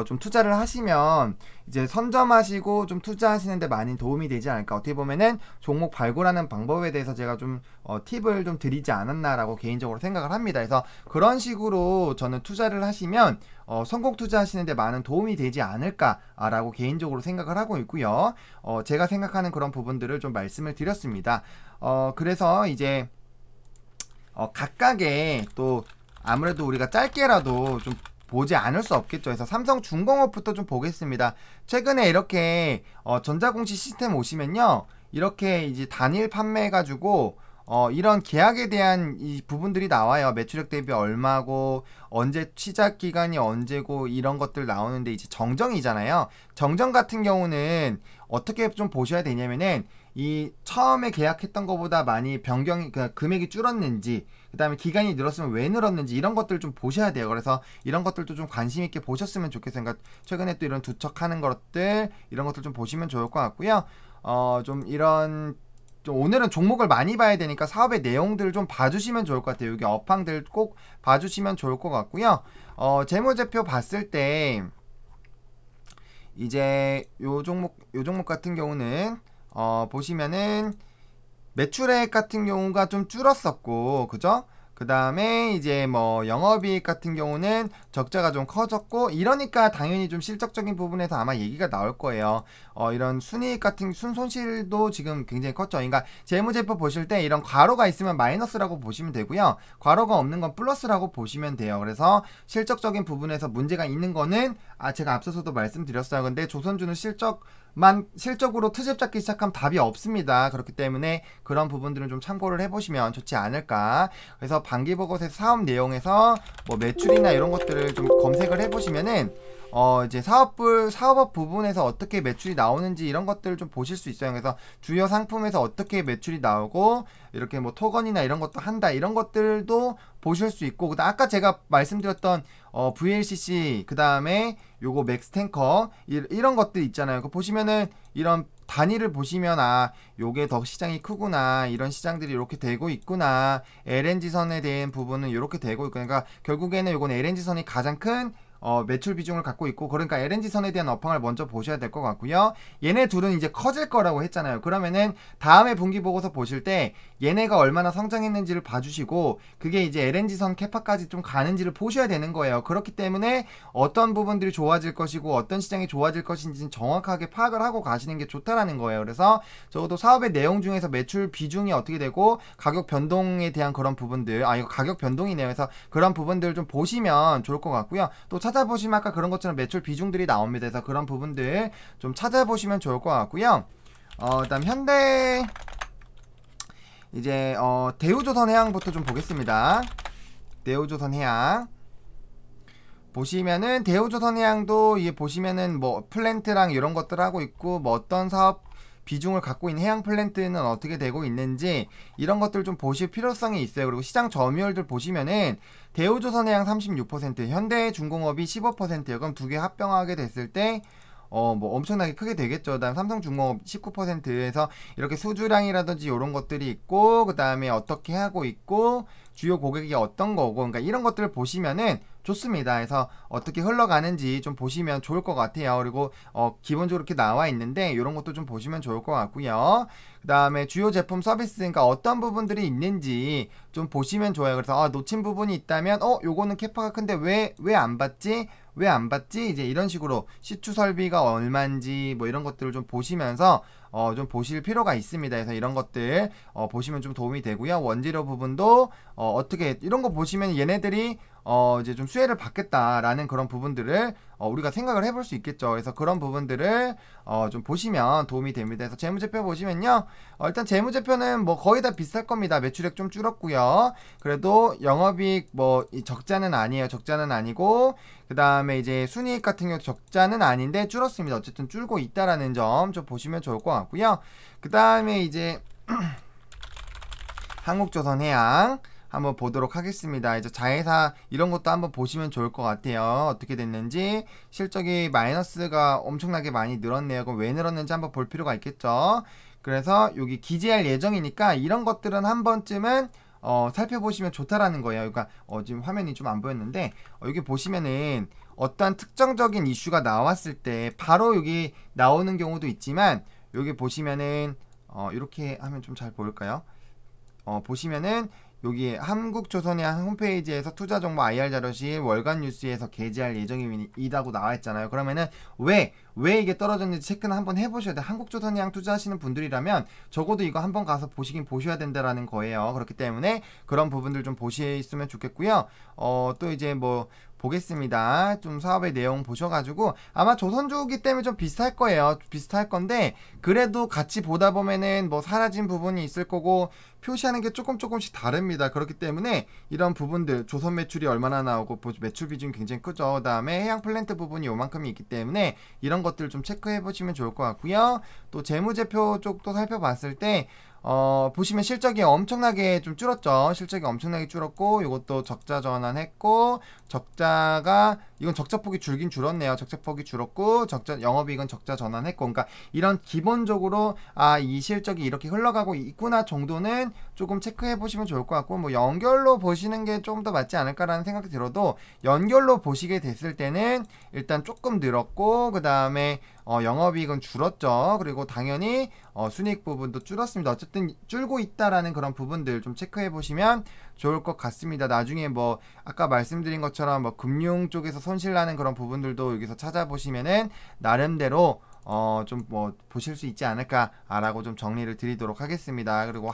좀 투자를 하시면 이제 선점하시고 좀 투자하시는데 많이 도움이 되지 않을까. 어떻게 보면은 종목 발굴하는 방법에 대해서 제가 좀 팁을 좀 드리지 않았나라고 개인적으로 생각을 합니다. 그래서 그런 식으로 저는 투자를 하시면 성공 투자하시는데 많은 도움이 되지 않을까라고 개인적으로 생각을 하고 있고요. 제가 생각하는 그런 부분들을 좀 말씀을 드렸습니다. 그래서 이제 각각의 또 아무래도 우리가 짧게라도 좀 보지 않을 수 없겠죠. 그래서 삼성중공업부터 좀 보겠습니다. 최근에 이렇게 전자공시 시스템 오시면요, 이렇게 이제 단일 판매해가지고 이런 계약에 대한 이 부분들이 나와요. 매출액 대비 얼마고, 언제 시작 기간이 언제고, 이런 것들 나오는데 이제 정정이잖아요. 정정 같은 경우는 어떻게 좀 보셔야 되냐면은, 이 처음에 계약했던 것보다 많이 변경이, 그 금액이 줄었는지, 그 다음에 기간이 늘었으면 왜 늘었는지, 이런 것들 좀 보셔야 돼요. 그래서 이런 것들도 좀 관심 있게 보셨으면 좋겠어요. 그러니까 최근에 또 이런 두척하는 것들, 이런 것들 좀 보시면 좋을 것 같고요. 좀 이런, 좀 오늘은 종목을 많이 봐야 되니까 사업의 내용들을 좀 봐주시면 좋을 것 같아요. 여기 업황들 꼭 봐주시면 좋을 것 같고요. 재무제표 봤을 때 이제 요 종목 같은 경우는 보시면은 매출액 같은 경우가 좀 줄었었고, 그죠? 그 다음에 이제 뭐 영업이익 같은 경우는 적자가 좀 커졌고, 이러니까 당연히 좀 실적적인 부분에서 아마 얘기가 나올 거예요. 이런 순이익 같은 순손실도 지금 굉장히 컸죠. 그러니까 재무제표 보실 때 이런 괄호가 있으면 마이너스라고 보시면 되고요, 괄호가 없는 건 플러스라고 보시면 돼요. 그래서 실적적인 부분에서 문제가 있는 거는 제가 앞서서도 말씀드렸어요. 근데 조선주는 실적으로 트집 잡기 시작하면 답이 없습니다. 그렇기 때문에 그런 부분들은 좀 참고를 해보시면 좋지 않을까. 그래서 반기버거에서 사업 내용에서 뭐 매출이나 이런 것들을 좀 검색을 해보시면은 이제 사업업 부분에서 어떻게 매출이 나오는지 이런 것들을 좀 보실 수 있어요. 그래서 주요 상품에서 어떻게 매출이 나오고, 이렇게 뭐 토건이나 이런 것도 한다, 이런 것들도 보실 수 있고, 그다음 아까 제가 말씀드렸던 VLCC, 그 다음에 요거 맥스탱커, 이런 것들 있잖아요. 그 보시면은 이런 단위를 보시면 요게 더 시장이 크구나, 이런 시장들이 이렇게 되고 있구나, LNG선에 대한 부분은 이렇게 되고 있고, 그러니까 결국에는 요건 LNG선이 가장 큰 매출 비중을 갖고 있고, 그러니까 LNG선에 대한 업황을 먼저 보셔야 될 것 같고요. 얘네 둘은 이제 커질 거라고 했잖아요. 그러면은 다음에 분기 보고서 보실 때 얘네가 얼마나 성장했는지를 봐주시고, 그게 이제 LNG선 캐파까지 좀 가는지를 보셔야 되는 거예요. 그렇기 때문에 어떤 부분들이 좋아질 것이고 어떤 시장이 좋아질 것인지는 정확하게 파악을 하고 가시는 게 좋다라는 거예요. 그래서 적어도 사업의 내용 중에서 매출 비중이 어떻게 되고 가격 변동에 대한 그런 부분들, 이거 가격 변동이네요. 그래서 그런 부분들을 좀 보시면 좋을 것 같고요. 또 찾아보시면 아까 그런 것처럼 매출 비중들이 나옵니다. 그래서 그런 부분들 좀 찾아보시면 좋을 것 같고요. 그다음 현대 이제 대우조선해양부터 좀 보겠습니다. 대우조선해양 보시면은 대우조선해양도 이게 보시면은 뭐 플랜트랑 이런 것들 하고 있고, 뭐 어떤 사업 비중을 갖고 있는 해양 플랜트는 어떻게 되고 있는지 이런 것들 좀 보실 필요성이 있어요. 그리고 시장 점유율들 보시면은 대우조선해양 36%, 현대중공업이 15%예요. 그럼 두 개 합병하게 됐을 때 뭐 엄청나게 크게 되겠죠. 그다음 삼성중공업 19%에서 이렇게 수주량이라든지 이런 것들이 있고, 그 다음에 어떻게 하고 있고, 주요 고객이 어떤 거고, 그러니까 이런 것들을 보시면은 좋습니다. 그래서 어떻게 흘러가는지 좀 보시면 좋을 것 같아요. 그리고 기본적으로 이렇게 나와 있는데 이런 것도 좀 보시면 좋을 것 같고요. 그 다음에 주요 제품 서비스, 그러니까 어떤 부분들이 있는지 좀 보시면 좋아요. 그래서 놓친 부분이 있다면 요거는 캐파가 큰데 왜 안 받지? 왜 안 받지? 이제 이런 식으로 시추 설비가 얼마인지 뭐 이런 것들을 좀 보시면서 좀 보실 필요가 있습니다. 그래서 이런 것들 보시면 좀 도움이 되고요. 원재료 부분도 어떻게 이런 거 보시면 얘네들이 이제 좀 수혜를 받겠다라는 그런 부분들을 우리가 생각을 해볼 수 있겠죠. 그래서 그런 부분들을 좀 보시면 도움이 됩니다. 그래서 재무제표 보시면요, 일단 재무제표는 뭐 거의 다 비슷할 겁니다. 매출액 좀 줄었고요. 그래도 영업이익 뭐 적자는 아니에요. 적자는 아니고, 그 다음에 이제 순이익 같은 경우 적자는 아닌데 줄었습니다. 어쨌든 줄고 있다라는 점 좀 보시면 좋을 것 같고요. 그 다음에 이제 한국조선해양 한번 보도록 하겠습니다. 이제 자회사 이런 것도 한번 보시면 좋을 것 같아요. 어떻게 됐는지, 실적이 마이너스가 엄청나게 많이 늘었네요. 그럼 왜 늘었는지 한번 볼 필요가 있겠죠. 그래서 여기 기재할 예정이니까 이런 것들은 한 번쯤은 살펴보시면 좋다라는 거예요. 그러니까 지금 화면이 좀 안 보였는데 여기 보시면은 어떠한 특정적인 이슈가 나왔을 때 바로 여기 나오는 경우도 있지만, 여기 보시면은 이렇게 하면 좀 잘 보일까요? 보시면은 여기 한국조선해양 홈페이지에서 투자 정보 IR 자료실 월간 뉴스에서 게재할 예정이다고 나와 있잖아요. 그러면은 왜 이게 떨어졌는지 체크는 한번 해보셔야 돼요. 한국조선해양 투자하시는 분들이라면 적어도 이거 한번 가서 보셔야 된다라는 거예요. 그렇기 때문에 그런 부분들 좀 보시면 좋겠고요. 또 이제 뭐 보겠습니다. 좀 사업의 내용 보셔가지고 아마 조선주기 때문에 좀 비슷할 거예요. 비슷할 건데 그래도 같이 보다 보면은 뭐 사라진 부분이 있을 거고 표시하는 게 조금씩 다릅니다. 그렇기 때문에 이런 부분들 조선 매출이 얼마나 나오고 매출 비중이 굉장히 크죠. 그 다음에 해양 플랜트 부분이 요만큼이 있기 때문에 이런 것들 좀 체크해 보시면 좋을 것 같고요. 또 재무제표 쪽도 살펴봤을 때 보시면 실적이 엄청나게 좀 줄었죠. 실적이 엄청나게 줄었고 이것도 적자 전환했고 이건 적자폭이 줄긴 줄었네요. 적자폭이 줄었고 영업이익은 적자 전환했고 그러니까 이런 기본적으로 이 실적이 이렇게 흘러가고 있구나 정도는 조금 체크해 보시면 좋을 것 같고 뭐 연결로 보시는 게 좀 더 맞지 않을까라는 생각이 들어도 연결로 보시게 됐을 때는 일단 조금 늘었고 그 다음에 영업이익은 줄었죠. 그리고 당연히 순이익 부분도 줄었습니다. 어쨌든 줄고 있다라는 그런 부분들 좀 체크해 보시면 좋을 것 같습니다. 나중에 뭐 아까 말씀드린 것처럼 뭐 금융 쪽에서 손실 나는 그런 부분들도 여기서 찾아보시면은 나름대로 좀 뭐 보실 수 있지 않을까라고 좀 정리를 드리도록 하겠습니다. 그리고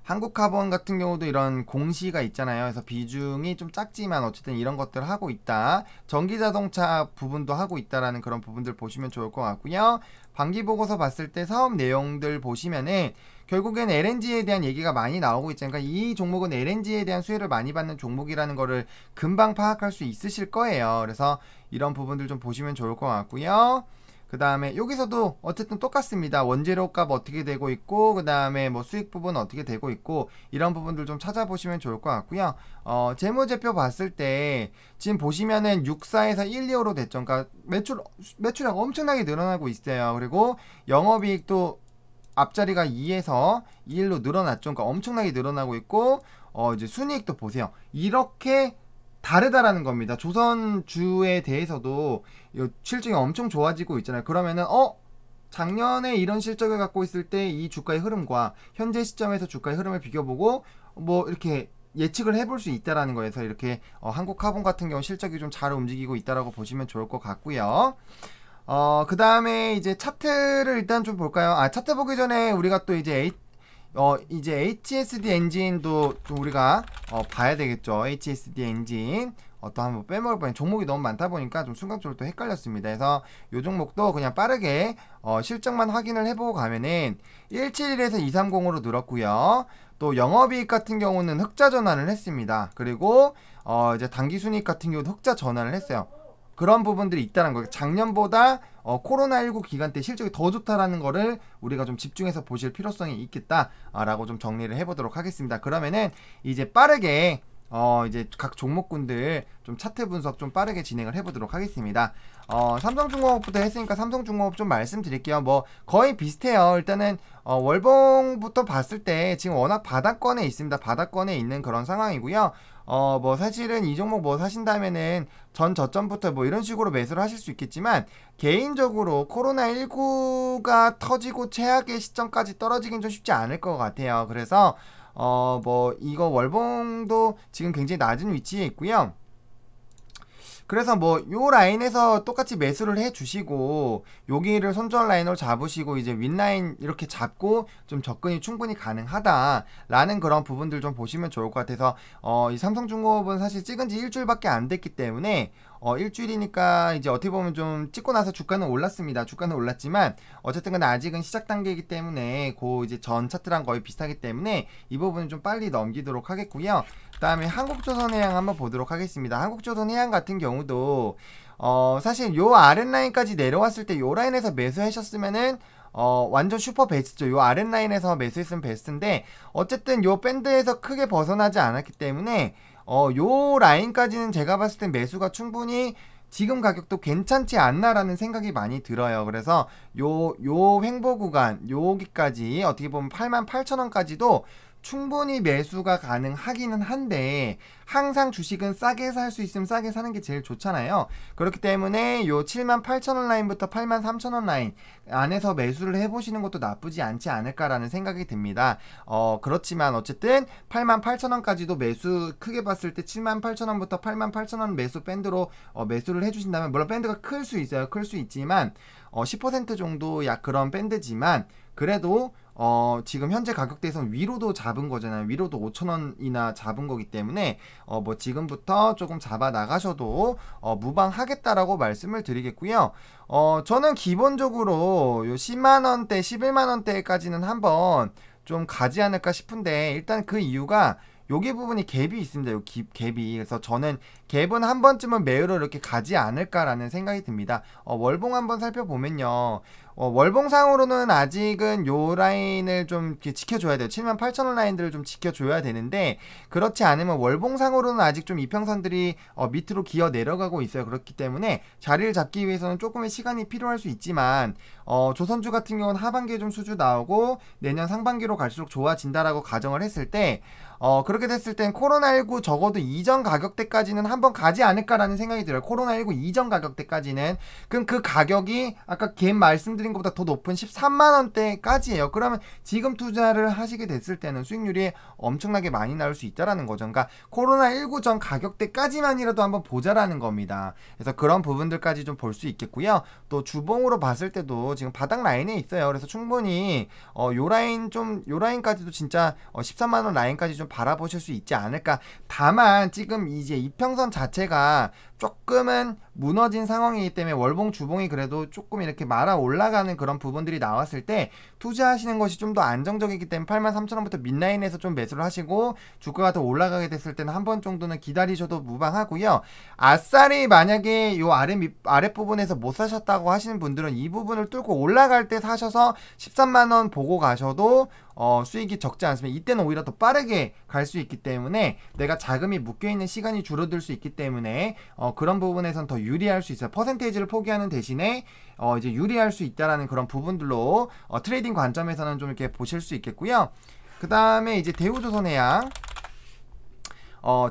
한국카본 같은 경우도 이런 공시가 있잖아요. 그래서 비중이 좀 작지만 어쨌든 이런 것들 하고 있다. 전기자동차 부분도 하고 있다라는 그런 부분들 보시면 좋을 것 같고요. 반기보고서 봤을 때 사업 내용들 보시면은 결국엔 LNG에 대한 얘기가 많이 나오고 있잖아요. 그러니까 이 종목은 LNG에 대한 수혜를 많이 받는 종목이라는 거를 금방 파악할 수 있으실 거예요. 그래서 이런 부분들 좀 보시면 좋을 것 같고요. 그 다음에 여기서도 어쨌든 똑같습니다. 원재료 값 어떻게 되고 있고 그 다음에 뭐 수익 부분 어떻게 되고 있고 이런 부분들 좀 찾아보시면 좋을 것 같고요. 재무제표 봤을 때 지금 보시면은 64에서 125로 됐죠. 그러니까 매출량 엄청나게 늘어나고 있어요. 그리고 영업이익도 앞자리가 2에서 1로 늘어났죠. 그러니까 엄청나게 늘어나고 있고 이제 순이익도 보세요. 이렇게 다르다라는 겁니다. 조선주에 대해서도 실적이 엄청 좋아지고 있잖아요. 그러면은 작년에 이런 실적을 갖고 있을 때 이 주가의 흐름과 현재 시점에서 주가의 흐름을 비교보고 뭐 이렇게 예측을 해볼 수 있다라는 거에서 이렇게 한국카본 같은 경우 실적이 좀 잘 움직이고 있다라고 보시면 좋을 것 같고요. 그 다음에 이제 차트를 일단 좀 볼까요? 차트 보기 전에 우리가 또 이제 HSD 엔진도 좀 우리가 봐야 되겠죠. HSD 엔진 또 한번 빼먹을 뻔해. 종목이 너무 많다 보니까 좀 순간적으로 또 헷갈렸습니다. 그래서 이 종목도 그냥 빠르게 실적만 확인을 해보고 가면은 171에서 230으로 늘었고요. 또 영업이익 같은 경우는 흑자 전환을 했습니다. 그리고 이제 당기순이익 같은 경우도 흑자 전환을 했어요. 그런 부분들이 있다는 거예요. 작년보다 코로나19 기간 때 실적이 더 좋다라는 거를 우리가 좀 집중해서 보실 필요성이 있겠다라고 좀 정리를 해보도록 하겠습니다. 그러면은 이제 빠르게 이제 각 종목군들 좀 차트 분석 좀 빠르게 진행을 해보도록 하겠습니다. 삼성중공업부터 했으니까 삼성중공업 좀 말씀드릴게요. 뭐 거의 비슷해요. 일단은 월봉부터 봤을 때 지금 워낙 바닥권에 있습니다. 바닥권에 있는 그런 상황이고요. 뭐 사실은 이 종목 뭐 사신다면은 전 저점부터 뭐 이런 식으로 매수를 하실 수 있겠지만 개인적으로 코로나19가 터지고 최악의 시점까지 떨어지긴 좀 쉽지 않을 것 같아요. 그래서 뭐 이거 월봉도 지금 굉장히 낮은 위치에 있고요. 그래서 뭐 요 라인에서 똑같이 매수를 해 주시고 여기를 손절 라인으로 잡으시고 이제 윗라인 이렇게 잡고 좀 접근이 충분히 가능하다라는 그런 부분들 좀 보시면 좋을 것 같아서 이 삼성중공업은 사실 찍은 지 일주일밖에 안 됐기 때문에 일주일이니까 이제 어떻게 보면 좀 찍고 나서 주가는 올랐습니다. 주가는 올랐지만 어쨌든 근데 아직은 시작 단계이기 때문에 이제 전 차트랑 거의 비슷하기 때문에 이 부분은 좀 빨리 넘기도록 하겠고요. 그 다음에 한국조선해양 한번 보도록 하겠습니다. 한국조선해양 같은 경우도 사실 요 아랫라인까지 내려왔을 때 요 라인에서 매수하셨으면은 완전 슈퍼 베스트죠. 요 아랫라인에서 매수했으면 베스트인데 어쨌든 요 밴드에서 크게 벗어나지 않았기 때문에 요 라인까지는 제가 봤을 땐 매수가 충분히 지금 가격도 괜찮지 않나라는 생각이 많이 들어요. 그래서 요 횡보 구간 여기까지 어떻게 보면 88,000원까지도 충분히 매수가 가능하기는 한데 항상 주식은 싸게 살 수 있으면 싸게 사는 게 제일 좋잖아요. 그렇기 때문에 요 78,000원 라인부터 83,000원 라인 안에서 매수를 해보시는 것도 나쁘지 않지 않을까라는 생각이 듭니다. 그렇지만 어쨌든 88,000원까지도 매수 크게 봤을 때 78,000원부터 88,000원 매수 밴드로 매수를 해주신다면, 물론 밴드가 클 수 있어요. 클 수 있지만 10% 정도 약 그런 밴드지만 그래도 지금 현재 가격대에서는 위로도 잡은 거잖아요. 위로도 5,000원이나 잡은 거기 때문에 뭐 지금부터 조금 잡아 나가셔도 무방하겠다라고 말씀을 드리겠고요. 저는 기본적으로 요 10만원대 11만원대까지는 한번 좀 가지 않을까 싶은데, 일단 그 이유가 여기 부분이 갭이 있습니다. 요 갭이. 그래서 저는 갭은 한 번쯤은 매우러 이렇게 가지 않을까라는 생각이 듭니다. 월봉 한번 살펴보면요. 월봉상으로는 아직은 요 라인을 좀 이렇게 지켜줘야 돼요. 78,000원 라인들을 좀 지켜줘야 되는데, 그렇지 않으면 월봉상으로는 아직 좀 이평선들이 밑으로 기어 내려가고 있어요. 그렇기 때문에 자리를 잡기 위해서는 조금의 시간이 필요할 수 있지만 조선주 같은 경우는 하반기에 좀 수주 나오고 내년 상반기로 갈수록 좋아진다라고 가정을 했을 때 그렇게 됐을 땐 코로나19 적어도 이전 가격대까지는 한번 가지 않을까라는 생각이 들어요. 코로나19 이전 가격대까지는. 그럼 그 가격이 아까 갭 말씀드린 것보다 더 높은 13만원대까지예요. 그러면 지금 투자를 하시게 됐을 때는 수익률이 엄청나게 많이 나올 수 있다라는 거죠. 그러니까 코로나19 전 가격대까지만이라도 한번 보자라는 겁니다. 그래서 그런 부분들까지 좀 볼 수 있겠고요. 또 주봉으로 봤을 때도 지금 바닥 라인에 있어요. 그래서 충분히 요 라인까지도 진짜 13만원 라인까지 좀 바라보실 수 있지 않을까. 다만 지금 이제 이평선 자체가 조금은 무너진 상황이기 때문에 월봉 주봉이 그래도 조금 이렇게 말아 올라가는 그런 부분들이 나왔을 때 투자하시는 것이 좀 더 안정적이기 때문에 83,000원부터 mid라인에서 좀 매수를 하시고 주가가 더 올라가게 됐을 때는 한 번 정도는 기다리셔도 무방하고요. 아싸리 만약에 요 아랫부분에서 못 사셨다고 하시는 분들은 이 부분을 뚫고 올라갈 때 사셔서 13만원 보고 가셔도 수익이 적지 않습니다. 이때는 오히려 더 빠르게 갈 수 있기 때문에 내가 자금이 묶여있는 시간이 줄어들 수 있기 때문에 그런 부분에선 더 유리할 수 있어요. 퍼센테이지를 포기하는 대신에 이제 유리할 수 있다라는 그런 부분들로 트레이딩 관점에서는 좀 이렇게 보실 수 있겠고요. 그 다음에 이제 대우조선해양.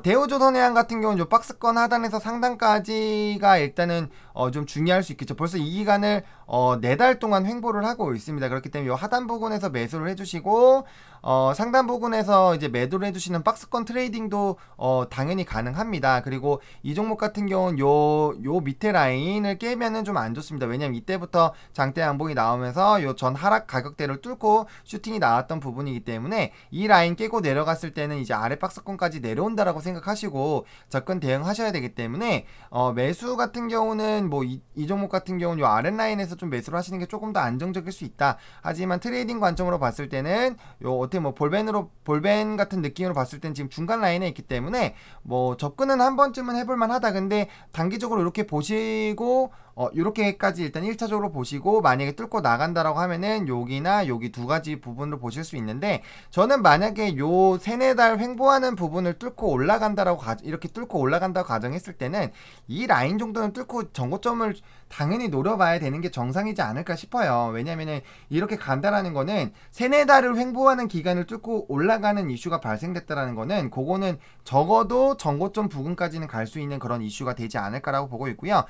대우조선해양 같은 경우는 요 박스권 하단에서 상단까지가 일단은 좀 중요할 수 있겠죠. 벌써 이 기간을 4달 동안 횡보를 하고 있습니다. 그렇기 때문에 요 하단 부분에서 매수를 해주시고 상단 부분에서 이제 매도를 해주시는 박스권 트레이딩도 당연히 가능합니다. 그리고 이 종목 같은 경우는 요 밑에 라인을 깨면은 좀 안 좋습니다. 왜냐면 이때부터 장대 양봉이 나오면서 요 전 하락 가격대를 뚫고 슈팅이 나왔던 부분이기 때문에 이 라인 깨고 내려갔을 때는 이제 아래 박스권까지 내려온다라고 생각하시고 접근 대응하셔야 되기 때문에 매수 같은 경우는 뭐 이 종목 같은 경우는 요 아랫 라인에서 좀 매수를 하시는 게 조금 더 안정적일 수 있다. 하지만 트레이딩 관점으로 봤을 때는 요 어떻게 뭐 볼벤 같은 느낌으로 봤을 땐 지금 중간 라인에 있기 때문에 뭐 접근은 한 번쯤은 해볼만 하다. 근데 단기적으로 이렇게 보시고 이렇게까지 일단 1차적으로 보시고 만약에 뚫고 나간다라고 하면은 여기나 여기 두 가지 부분을 보실 수 있는데, 저는 만약에 요 3-4달 횡보하는 부분을 뚫고 올라간다라고 이렇게 뚫고 올라간다고 가정했을 때는 이 라인 정도는 뚫고 전고점을 당연히 노려봐야 되는 게 정상이지 않을까 싶어요. 왜냐면은 이렇게 간다라는 거는 3-4달을 횡보하는 기간을 뚫고 올라가는 이슈가 발생됐다라는 거는 그거는 적어도 전고점 부근까지는 갈 수 있는 그런 이슈가 되지 않을까라고 보고 있고요.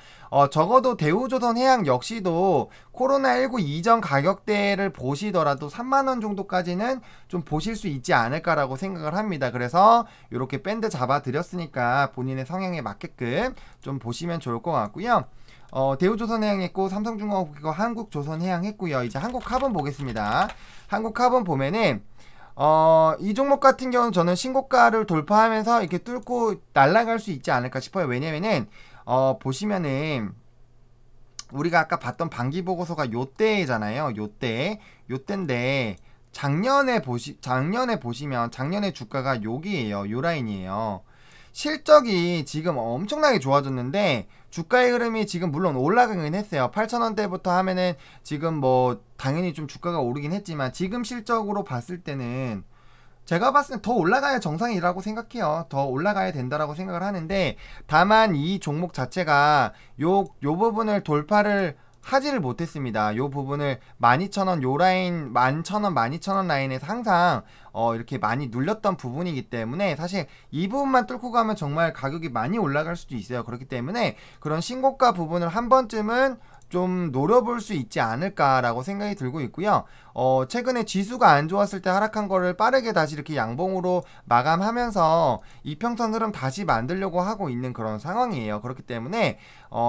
적어도 대우조선해양 역시도 코로나19 이전 가격대를 보시더라도 3만원 정도까지는 좀 보실 수 있지 않을까라고 생각을 합니다. 그래서 이렇게 밴드 잡아 드렸으니까 본인의 성향에 맞게끔 좀 보시면 좋을 것 같고요. 대우조선해양 했고 삼성중공업 했고 한국조선해양 했고요. 이제 한국카본 보겠습니다. 한국카본 보면은 이 종목 같은 경우는 저는 신고가를 돌파하면서 이렇게 뚫고 날아갈 수 있지 않을까 싶어요. 왜냐면은 보시면은 우리가 아까 봤던 반기보고서가 요때잖아요. 요때인데 작년에 보시면 작년에 주가가 여기에요. 요 라인이에요. 실적이 지금 엄청나게 좋아졌는데 주가의 흐름이 지금 물론 올라가긴 했어요. 8,000원대부터 하면은 지금 뭐 당연히 좀 주가가 오르긴 했지만 지금 실적으로 봤을 때는 제가 봤을 때 더 올라가야 정상이라고 생각해요. 더 올라가야 된다라고 생각을 하는데, 다만 이 종목 자체가 요 부분을 돌파를 하지를 못했습니다. 요 부분을 12,000원 요 라인 11,000원 12,000원 라인에서 항상 이렇게 많이 눌렸던 부분이기 때문에 사실 이 부분만 뚫고 가면 정말 가격이 많이 올라갈 수도 있어요. 그렇기 때문에 그런 신고가 부분을 한 번쯤은 좀 노려볼 수 있지 않을까라고 생각이 들고 있고요. 최근에 지수가 안 좋았을 때 하락한 거를 빠르게 다시 이렇게 양봉으로 마감하면서 이평선 흐름 다시 만들려고 하고 있는 그런 상황이에요. 그렇기 때문에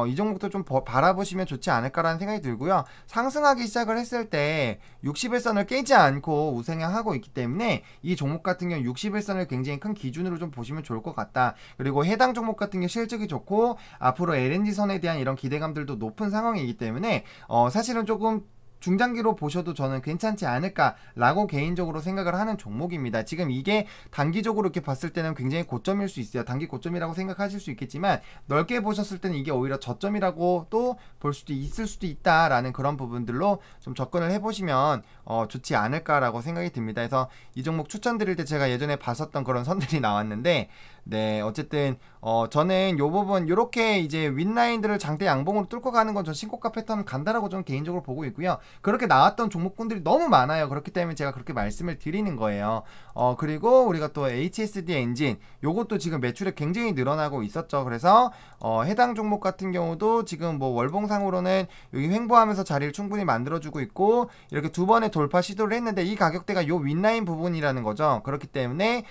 이 종목도 좀 바라보시면 좋지 않을까라는 생각이 들고요. 상승하기 시작을 했을 때 60일선을 깨지 않고 우상향하고 있기 때문에 이 종목 같은 경우 60일선을 굉장히 큰 기준으로 좀 보시면 좋을 것 같다. 그리고 해당 종목 같은 경우 실적이 좋고 앞으로 LNG선에 대한 이런 기대감들도 높은 상황이기 때문에 사실은 조금 중장기로 보셔도 저는 괜찮지 않을까라고 개인적으로 생각을 하는 종목입니다. 지금 이게 단기적으로 이렇게 봤을 때는 굉장히 고점일 수 있어요. 단기 고점이라고 생각하실 수 있겠지만 넓게 보셨을 때는 이게 오히려 저점이라고 또 볼 수도 있을 수도 있다라는 그런 부분들로 좀 접근을 해보시면 좋지 않을까라고 생각이 듭니다. 그래서 이 종목 추천드릴 때 제가 예전에 봤었던 그런 선들이 나왔는데 네, 어쨌든 저는 요 부분 요렇게 이제 윗라인들을 장대 양봉으로 뚫고 가는 건 전 신고가 패턴 간다라고 저는 개인적으로 보고 있고요. 그렇게 나왔던 종목군들이 너무 많아요. 그렇기 때문에 제가 그렇게 말씀을 드리는 거예요. 그리고 우리가 또 HSD 엔진 요것도 지금 매출이 굉장히 늘어나고 있었죠. 그래서 해당 종목 같은 경우도 지금 뭐 월봉상으로는 여기 횡보하면서 자리를 충분히 만들어주고 있고 이렇게 두 번의 돌파 시도를 했는데 이 가격대가 요 윗라인 부분이라는 거죠. 그렇기 때문에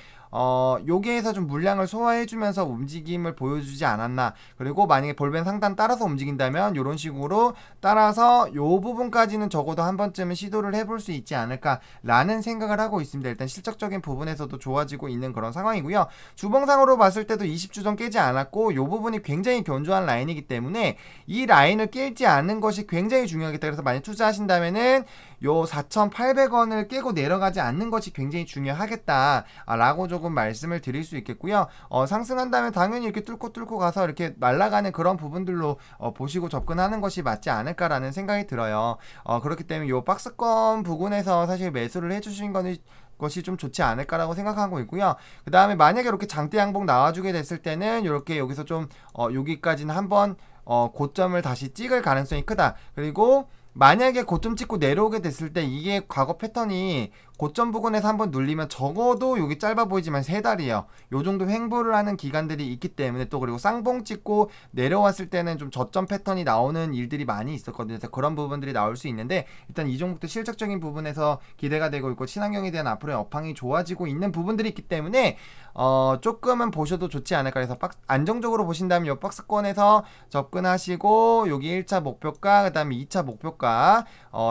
여기에서 좀 물량을 소화해주면서 움직임을 보여주지 않았나. 그리고 만약에 볼벤 상단 따라서 움직인다면 이런 식으로 따라서 요 부분까지는 적어도 한 번쯤은 시도를 해볼 수 있지 않을까라는 생각을 하고 있습니다. 일단 실적적인 부분에서도 좋아지고 있는 그런 상황이고요. 주봉상으로 봤을 때도 20주선 깨지 않았고 요 부분이 굉장히 견조한 라인이기 때문에 이 라인을 깰지 않는 것이 굉장히 중요하겠다. 그래서 만약 투자하신다면은 요 4,800원을 깨고 내려가지 않는 것이 굉장히 중요하겠다 라고 조금 말씀을 드릴 수 있겠고요. 상승한다면 당연히 이렇게 뚫고 가서 이렇게 날아가는 그런 부분들로 보시고 접근하는 것이 맞지 않을까라는 생각이 들어요. 그렇기 때문에 요 박스권 부근에서 사실 매수를 해주신 거는 것이 좀 좋지 않을까라고 생각하고 있고요. 그 다음에 만약에 이렇게 장대 양봉 나와주게 됐을 때는 이렇게 여기서 좀 여기까지는 한번 고점을 다시 찍을 가능성이 크다. 그리고 만약에 고점 찍고 내려오게 됐을 때 이게 과거 패턴이 고점 부근에서 한번 눌리면 적어도 여기 짧아 보이지만 3달이에요. 요 정도 횡보를 하는 기간들이 있기 때문에 또 그리고 쌍봉 찍고 내려왔을 때는 좀 저점 패턴이 나오는 일들이 많이 있었거든요. 그래서 그런 부분들이 나올 수 있는데 일단 이 종목도 실적적인 부분에서 기대가 되고 있고 친환경에 대한 앞으로의 업황이 좋아지고 있는 부분들이 있기 때문에 조금은 보셔도 좋지 않을까 해서 안정적으로 보신다면 요 박스권에서 접근하시고 여기 1차 목표가 그 다음에 2차 목표가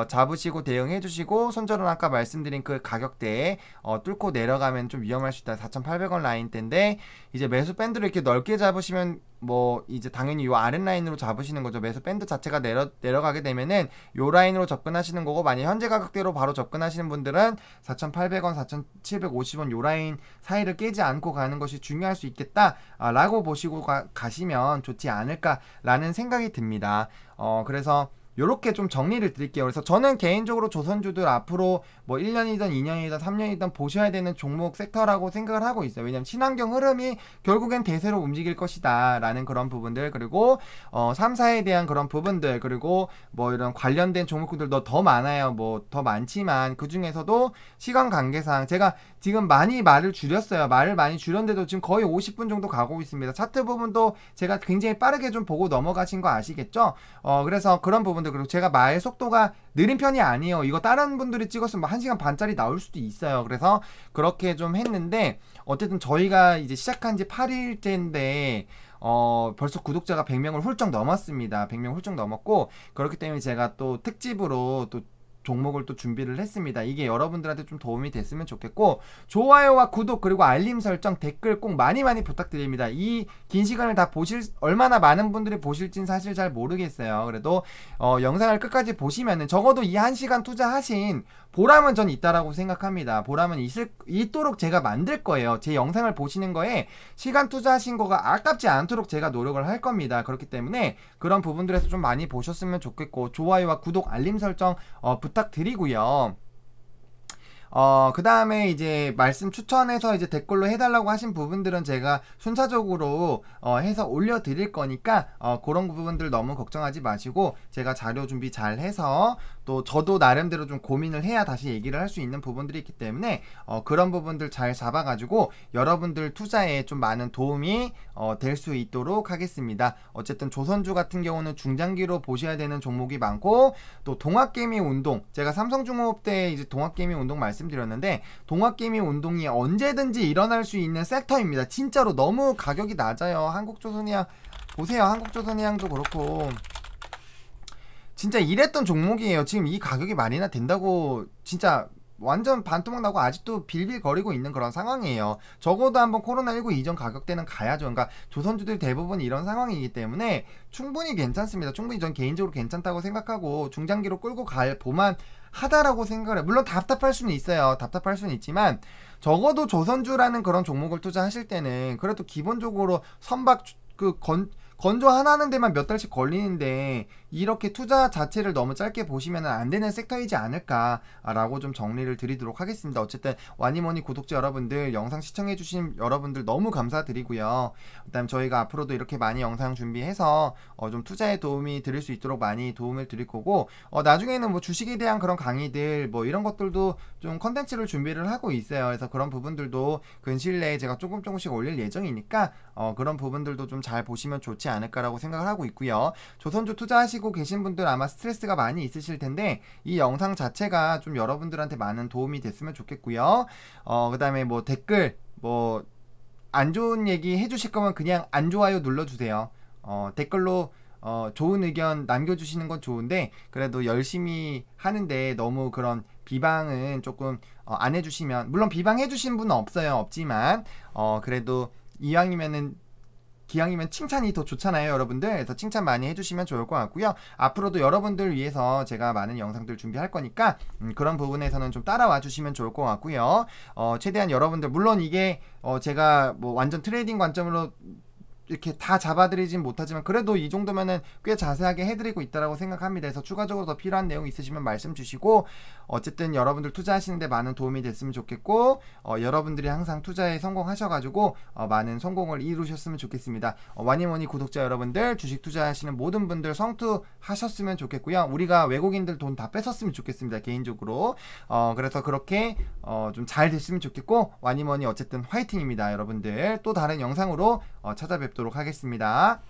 잡으시고 대응해 주시고 손절은 아까 말씀드린 그 가격대에 뚫고 내려가면 좀 위험할 수 있다. 4,800원 라인대인데 이제 매수 밴드를 이렇게 넓게 잡으시면 뭐 이제 당연히 요 아랫라인으로 잡으시는 거죠. 매수 밴드 자체가 내려가게 되면은 요 라인으로 접근하시는 거고 만약 현재 가격대로 바로 접근하시는 분들은 4,800원, 4,750원 요 라인 사이를 깨지 않고 가는 것이 중요할 수 있겠다 라고 보시고 가시면 좋지 않을까라는 생각이 듭니다. 그래서 요렇게 좀 정리를 드릴게요. 그래서 저는 개인적으로 조선주들 앞으로 뭐 1년이든 2년이든 3년이든 보셔야 되는 종목 섹터라고 생각을 하고 있어요. 왜냐면 친환경 흐름이 결국엔 대세로 움직일 것이다 라는 그런 부분들 그리고 3, 4에 대한 그런 부분들 그리고 뭐 이런 관련된 종목들도 더 많아요. 뭐 더 많지만 그 중에서도 시간 관계상 제가 지금 많이 말을 줄였어요. 말을 많이 줄였는데도 지금 거의 50분 정도 가고 있습니다. 차트 부분도 제가 굉장히 빠르게 좀 보고 넘어가신 거 아시겠죠? 그래서 그런 부분 그리고 제가 말 속도가 느린 편이 아니에요. 이거 다른 분들이 찍었으면 뭐 1시간 반짜리 나올 수도 있어요. 그래서 그렇게 좀 했는데 어쨌든 저희가 이제 시작한 지 8일째인데 벌써 구독자가 100명을 훌쩍 넘었습니다. 100명 훌쩍 넘었고 그렇기 때문에 제가 또 특집으로 또 종목을 또 준비를 했습니다. 이게 여러분들한테 좀 도움이 됐으면 좋겠고 좋아요와 구독 그리고 알림 설정 댓글 꼭 많이 부탁드립니다. 이 긴 시간을 다 얼마나 많은 분들이 보실진 사실 잘 모르겠어요. 그래도 영상을 끝까지 보시면은 적어도 이 1시간 투자하신 보람은 전 있다라고 생각합니다. 보람은 있도록 제가 만들 거예요. 제 영상을 보시는 거에 시간 투자하신 거가 아깝지 않도록 제가 노력을 할 겁니다. 그렇기 때문에 그런 부분들에서 좀 많이 보셨으면 좋겠고 좋아요와 구독 알림 설정 부탁드리고요. 그 다음에 이제 말씀 추천해서 이제 댓글로 해달라고 하신 부분들은 제가 순차적으로 해서 올려드릴 거니까 그런 부분들 너무 걱정하지 마시고 제가 자료 준비 잘 해서 또 저도 나름대로 좀 고민을 해야 다시 얘기를 할 수 있는 부분들이 있기 때문에 그런 부분들 잘 잡아가지고 여러분들 투자에 좀 많은 도움이 될 수 있도록 하겠습니다. 어쨌든 조선주 같은 경우는 중장기로 보셔야 되는 종목이 많고 또 동학개미 운동, 제가 삼성중공업 때 이제 동학개미 운동 말씀드렸는데 동학개미 운동이 언제든지 일어날 수 있는 섹터입니다. 진짜로 너무 가격이 낮아요. 한국조선해양 보세요. 한국조선해양도 그렇고 진짜 이랬던 종목이에요. 지금 이 가격이 말이나 된다고 진짜 완전 반토막 나고 아직도 빌빌거리고 있는 그런 상황이에요. 적어도 한번 코로나19 이전 가격대는 가야죠. 그러니까 조선주들 대부분 이런 상황이기 때문에 충분히 괜찮습니다. 충분히 전 개인적으로 괜찮다고 생각하고 중장기로 끌고 갈 보만 하다라고 생각을 해요. 물론 답답할 수는 있어요. 답답할 수는 있지만 적어도 조선주라는 그런 종목을 투자하실 때는 그래도 기본적으로 선박 건조 하나는 데만 몇 달씩 걸리는데 이렇게 투자 자체를 너무 짧게 보시면 안 되는 섹터이지 않을까라고 좀 정리를 드리도록 하겠습니다. 어쨌든 와니머니 구독자 여러분들, 영상 시청해주신 여러분들 너무 감사드리고요. 그다음 저희가 앞으로도 이렇게 많이 영상 준비해서 좀 투자에 도움이 드릴 수 있도록 많이 도움을 드릴 거고 나중에는 뭐 주식에 대한 그런 강의들 뭐 이런 것들도 좀 컨텐츠를 준비를 하고 있어요. 그래서 그런 부분들도 근시일 내에 제가 조금씩 올릴 예정이니까 그런 부분들도 좀 잘 보시면 좋지 않을까라고 생각을 하고 있고요. 조선주 투자하시고 계신 분들 아마 스트레스가 많이 있으실 텐데 이 영상 자체가 좀 여러분들한테 많은 도움이 됐으면 좋겠고요. 그 다음에 뭐 댓글 뭐 안 좋은 얘기 해주실 거면 그냥 안 좋아요 눌러주세요. 댓글로 좋은 의견 남겨주시는 건 좋은데 그래도 열심히 하는데 너무 그런 비방은 조금 안 해주시면, 물론 비방해주신 분은 없지만 그래도 기왕이면 칭찬이 더 좋잖아요, 여러분들. 그래서 칭찬 많이 해주시면 좋을 것 같고요. 앞으로도 여러분들 위해서 제가 많은 영상들 준비할 거니까 그런 부분에서는 좀 따라와 주시면 좋을 것 같고요. 최대한 여러분들, 물론 이게 제가 뭐 완전 트레이딩 관점으로 이렇게 다 잡아드리진 못하지만 그래도 이 정도면은 꽤 자세하게 해드리고 있다라고 생각합니다. 그래서 추가적으로 더 필요한 내용 있으시면 말씀 주시고 어쨌든 여러분들 투자하시는데 많은 도움이 됐으면 좋겠고 여러분들이 항상 투자에 성공하셔가지고 많은 성공을 이루셨으면 좋겠습니다. 와니머니 구독자 여러분들, 주식 투자하시는 모든 분들 성투하셨으면 좋겠고요. 우리가 외국인들 돈 다 뺏었으면 좋겠습니다, 개인적으로. 그래서 그렇게 좀 잘 됐으면 좋겠고 와니머니 어쨌든 화이팅입니다, 여러분들. 또 다른 영상으로 찾아뵙도록 하겠습니다.